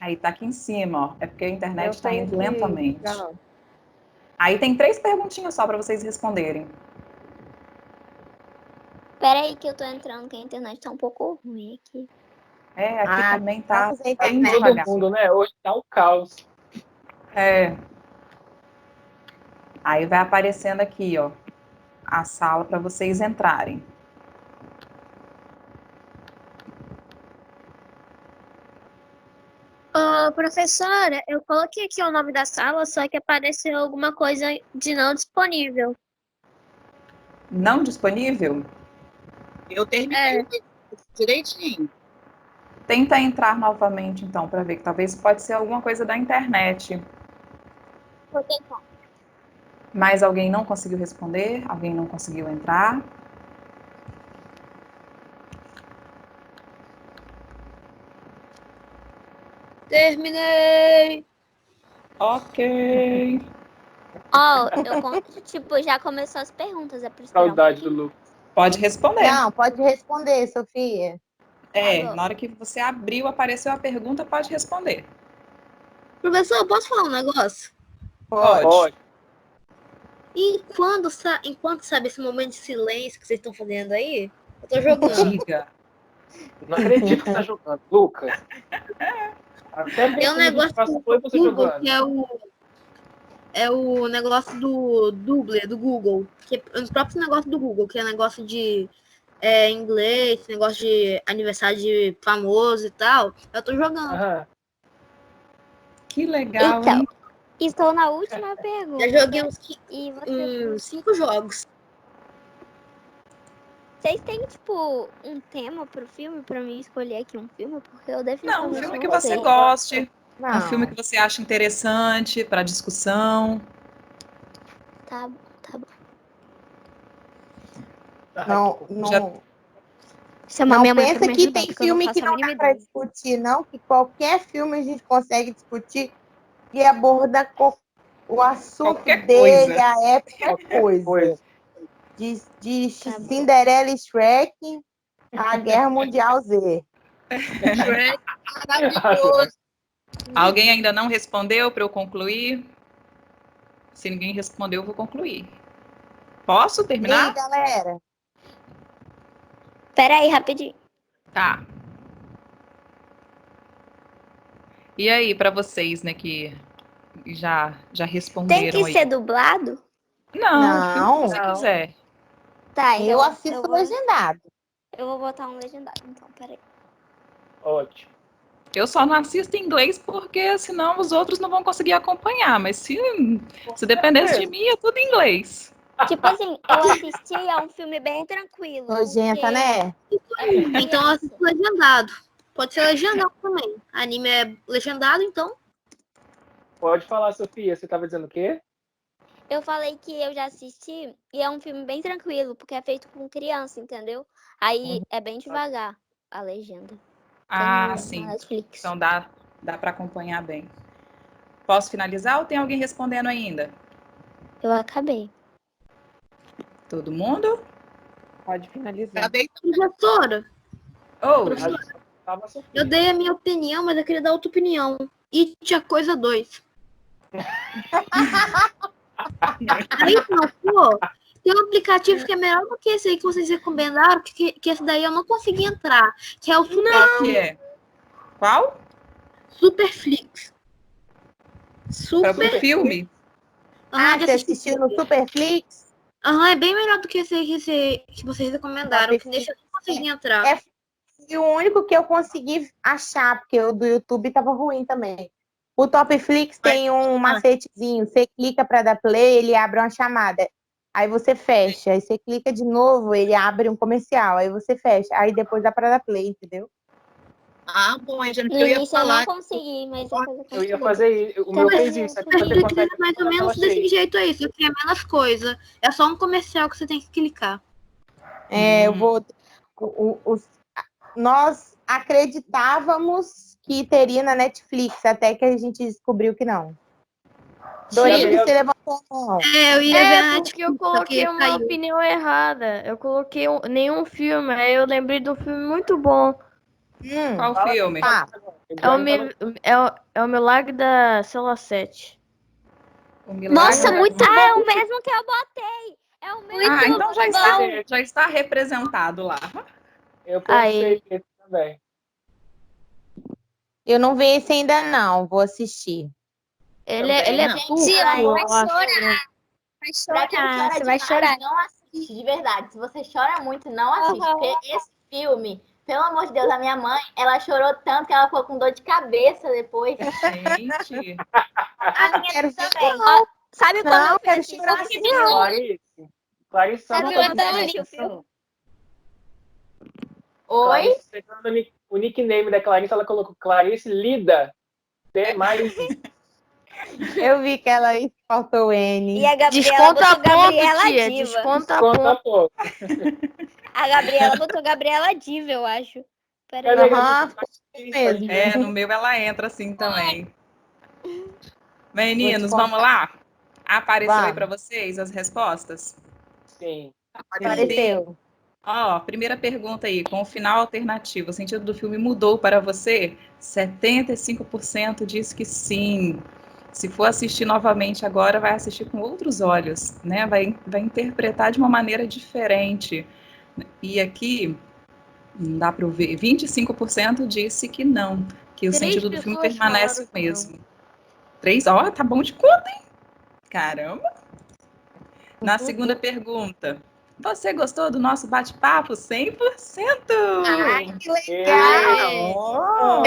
Aí tá aqui em cima, ó. É porque a internet está indo lentamente. Não. Aí tem 3 perguntinhas só para vocês responderem. Pera aí que eu tô entrando, que a internet tá um pouco ruim aqui. Aqui também tá bem devagar. Todo mundo, né? Hoje tá um caos. Aí vai aparecendo aqui, ó, a sala para vocês entrarem. professora, eu coloquei aqui o nome da sala, só que apareceu alguma coisa de não disponível. Não disponível? Eu terminei direitinho. Tenta entrar novamente, então, para ver que talvez pode ser alguma coisa da internet. Vou tentar. Mas alguém não conseguiu responder? Alguém não conseguiu entrar? Terminei! Ok. Ó, tipo, já começou as perguntas, é por isso que não. Saudade do Lucas. Pode responder. Não, pode responder, Sofia. Na hora que você abriu, apareceu a pergunta, pode responder. Professor, posso falar um negócio? Pode. Enquanto sabe esse momento de silêncio que vocês estão fazendo aí, eu tô jogando. Diga. Não acredito que você tá jogando, Lucas. Até Tem um negócio do Google, que é o negócio do Doodle, do Google. Que é o próprio negócio do Google, que é negócio de inglês, negócio de aniversário de famoso e tal. Eu tô jogando. Que legal, Então, hein? estou na última pergunta. Já joguei E você... 5 jogos. Vocês têm, tipo, um tema pro filme, pra mim escolher aqui um filme? Porque eu Não, definitivamente um filme não que você sei. goste. Não. Um filme que você acha interessante para discussão. Tá bom, tá bom. Não Chamar minha mãe pra pensa me que ajudar, tem porque eu não filme faço que a não mínima dá para ideia. discutir, não, que qualquer filme a gente consegue discutir e aborda o assunto Qualquer dele, coisa. a época, coisa. De Cinderela e Shrek a Guerra Mundial Z. Shrek, maravilhoso. Alguém ainda não respondeu para eu concluir? Se ninguém respondeu, eu vou concluir. Posso E terminar? aí, galera? Pera aí, rapidinho. Tá. E aí, para vocês, né, que já responderam Tem que aí? ser dublado? Não, o filme que você quiser. Tá, então Eu assisto legendado. Eu vou botar um legendado, então, peraí. Ótimo. Eu só não assisto em inglês porque senão os outros não vão conseguir acompanhar. Mas se dependesse de mim, é tudo em inglês. Tipo assim, eu assisti a um filme bem tranquilo. Nojenta, né? Então eu assisto legendado. Pode ser legendado também. Anime é legendado, então. Pode falar, Sofia. Você estava dizendo o quê? Eu falei que eu já assisti e é um filme bem tranquilo, porque é feito com criança, entendeu? Aí é bem devagar a legenda. Ah, sim. Netflix. Então dá para acompanhar bem. Posso finalizar ou tem alguém respondendo ainda? Eu acabei. Todo mundo? Pode finalizar. Acabei, professora. Oh. Eu dei a minha opinião, mas eu queria dar outra opinião. It a Coisa 2. Aí, pô, tem um aplicativo que é melhor do que esse aí que vocês recomendaram, que esse daí eu não consegui entrar, que é o Superflix. Que é? Qual? Superflix. Super filme? Você assistiu no Superflix? É bem melhor do que esse que vocês recomendaram, que deixa eu não conseguir entrar. E o único que eu consegui achar, porque o do YouTube tava ruim também. O Topflix tem um macetezinho. Você clica para dar play, ele abre uma chamada. Aí você fecha. Aí você clica de novo, ele abre um comercial. Aí você fecha. Aí depois dá para dar play, entendeu? Ah, bom, eu ia falar. Eu não consegui, mas depois eu consegui. Eu ia fazer isso. O meu fez isso. É mais ou menos desse jeito aí. Só que é menos coisa. É só um comercial que você tem que clicar. Eu vou... Nós acreditávamos que teria na Netflix, até que a gente descobriu que não. Dorine, você levantou a mão. Eu ia ver a porque eu coloquei uma opinião errada. Eu coloquei nenhum filme, aí eu lembrei de um filme muito bom. Qual filme? É o Milagre da Cela 7. Nossa, muito bom! É o mesmo que eu botei! É o mesmo que eu então já está representado lá. Eu pensei nesse também. Eu não vi esse ainda não, vou assistir. Ele é turco. Vai chorar. Você vai chorar. Não assiste, de verdade. Se você chora muito, não assiste. Porque esse filme Pelo amor de Deus, a minha mãe, ela chorou tanto que ela ficou com dor de cabeça depois. Gente. A minha Quero ver também. não. Sabe quando Não, eu fui quero assistir chorar o assim, filme? não. Clarice, só Sabe uma quando coisa eu pra li o atenção. filme? Oi? Clarice, pegando o nickname da Clarice, ela colocou Clarice Lida. Mais Eu vi que ela faltou o N. E a Gabriela Desconta botou ponto, Gabriela tia. Diva. Desconta conta ponto. pouco. A Gabriela botou Gabriela Diva, eu acho. Peraí. Aham, mesmo. No meu ela entra assim também. Meninos, Vou te vamos lá? Apareceu aí Vamos. para vocês as respostas? Sim. Apareceu. Ó, primeira pergunta aí, com o final alternativo, o sentido do filme mudou para você? 75% diz que sim. Se for assistir novamente agora, vai assistir com outros olhos, né? Vai interpretar de uma maneira diferente. E aqui, não dá para ver, 25% disse que não, que o 3 sentido do filme pessoas permanece o falaram que não. mesmo. 3, ó, tá bom de conta, hein? Caramba! Na segunda pergunta, você gostou do nosso bate-papo? 100%! Ai, que legal!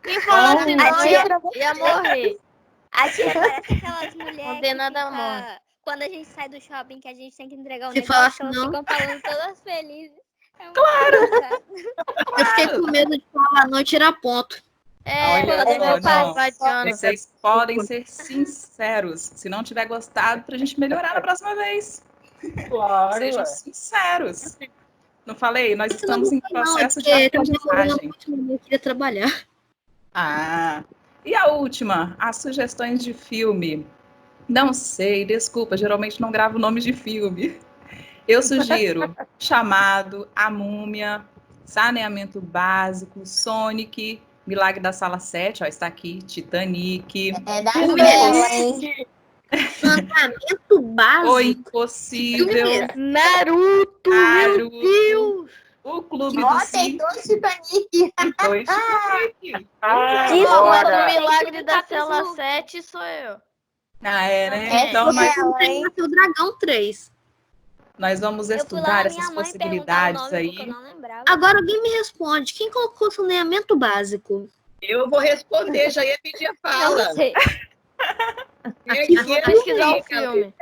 Quem falasse A não tia- ia morrer. A tia parece aquelas mulheres Condenada à que morte. fica... Quando a gente sai do shopping, que a gente tem que entregar um Se negócio, falasse elas não. ficam falando todas felizes. É muito Claro. engraçado. Eu fiquei com medo de falar não e tirar ponto. Olha quando só, meu pai... não. Vocês podem ser sinceros. Se não tiver gostado, pra gente melhorar na próxima vez. Claro, Sejam ué. sinceros. Não falei? Nós Isso não estamos em gostei, não, processo de porque tava demorando aprendizagem. muito, mas eu queria trabalhar. Ah, e a última, as sugestões de filme. Não sei, desculpa, geralmente não gravo nomes de filme. Eu sugiro Chamado, A Múmia, Saneamento Básico, Sonic, Milagre da Sala 7, ó, está aqui, Titanic, É da O Bela, hein? Saneamento básico. O Impossível, Naruto, meu Deus! O Clube Ó, dos tem Cinco, 2 Titanic. 2 Titanic. Mas Agora. o milagre Tem da tudo cela capítulo. 7 sou eu. Ah, é, né? É Então, nós, dela, hein? O Dragão 3. nós vamos Eu fui lá estudar na minha essas mãe perguntar o possibilidades nome porque eu aí. não lembrava. Agora alguém me responde. Quem colocou saneamento básico? Eu vou responder, já ia pedir a fala. Não sei. Eu vou pesquisar o filme.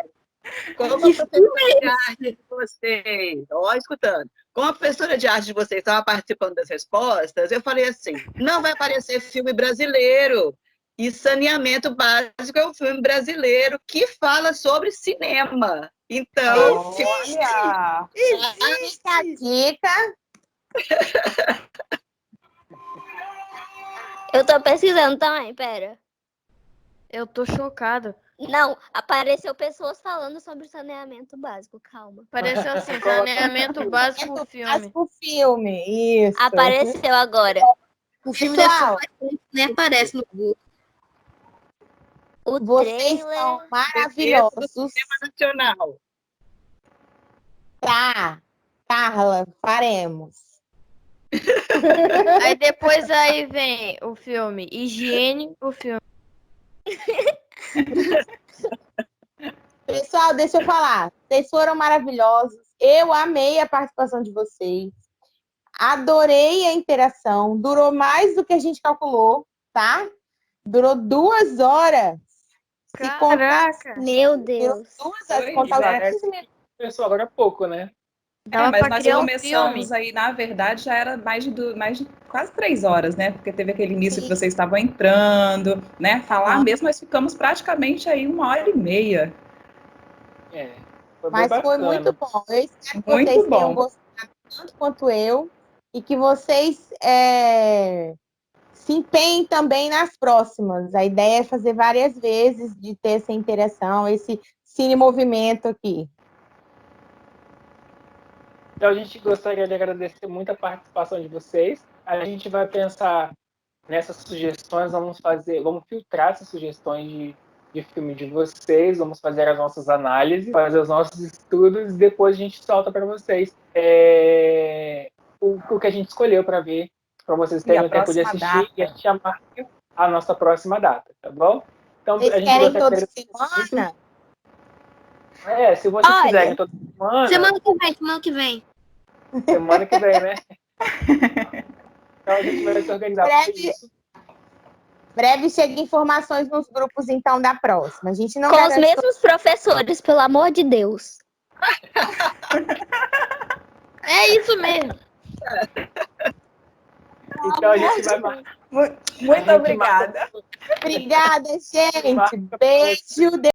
Como a professora de arte de vocês, ó, escutando, como a professora de arte de vocês estava participando das respostas, eu falei assim, não vai aparecer filme brasileiro. E Saneamento Básico é um filme brasileiro que fala sobre cinema. Então, Olha! Existe a dica. Eu tô pesquisando também, pera. Eu tô chocada. Não, apareceu pessoas falando sobre saneamento básico, calma. Apareceu assim, saneamento básico o filme. Básico filme, isso. Apareceu agora. O filme Pessoal, nem aparece no Google. O vocês trailer. são maravilhosos. cinema nacional. Tá, Carla, faremos. Aí depois aí vem o filme Higiene, o filme. Pessoal, deixa eu falar. Vocês foram maravilhosos. Eu amei a participação de vocês. Adorei a interação. Durou mais do que a gente calculou, tá? Durou 2 horas. Caraca! Meu Durou Deus. 2 horas. Pois Contar é. os 15 minutos. Pessoal, agora é pouco, né? Dava Mas pra nós criar um começamos filme. aí, na verdade, já era mais de quase 3 horas, né? Porque teve aquele início que vocês estavam entrando, né? Falar mesmo, nós ficamos praticamente aí 1h30. É. Foi bem Mas foi bacana. muito bom. Eu espero que Muito vocês tenham bom. gostado tanto quanto eu e que vocês se empenhem também nas próximas. A ideia é fazer várias vezes, de ter essa interação, esse cine movimento aqui. Então a gente gostaria de agradecer muito a participação de vocês. A gente vai pensar nessas sugestões, vamos filtrar essas sugestões de filme de vocês, vamos fazer as nossas análises, fazer os nossos estudos e depois a gente solta para vocês o que a gente escolheu para ver, para vocês terem o tempo de assistir e a gente chamar a nossa próxima data, tá bom? Então, Vocês a gente querem gostaria toda de semana? se vocês quiserem toda semana. Semana que vem. Semana que vem, né? Então a gente vai se organizar para isso. Breve chega informações nos grupos, então, da próxima. A gente não Com os mesmos professores, pelo amor de Deus. É isso mesmo. Então a gente vai... Muito obrigada. Obrigada, gente. Beijo.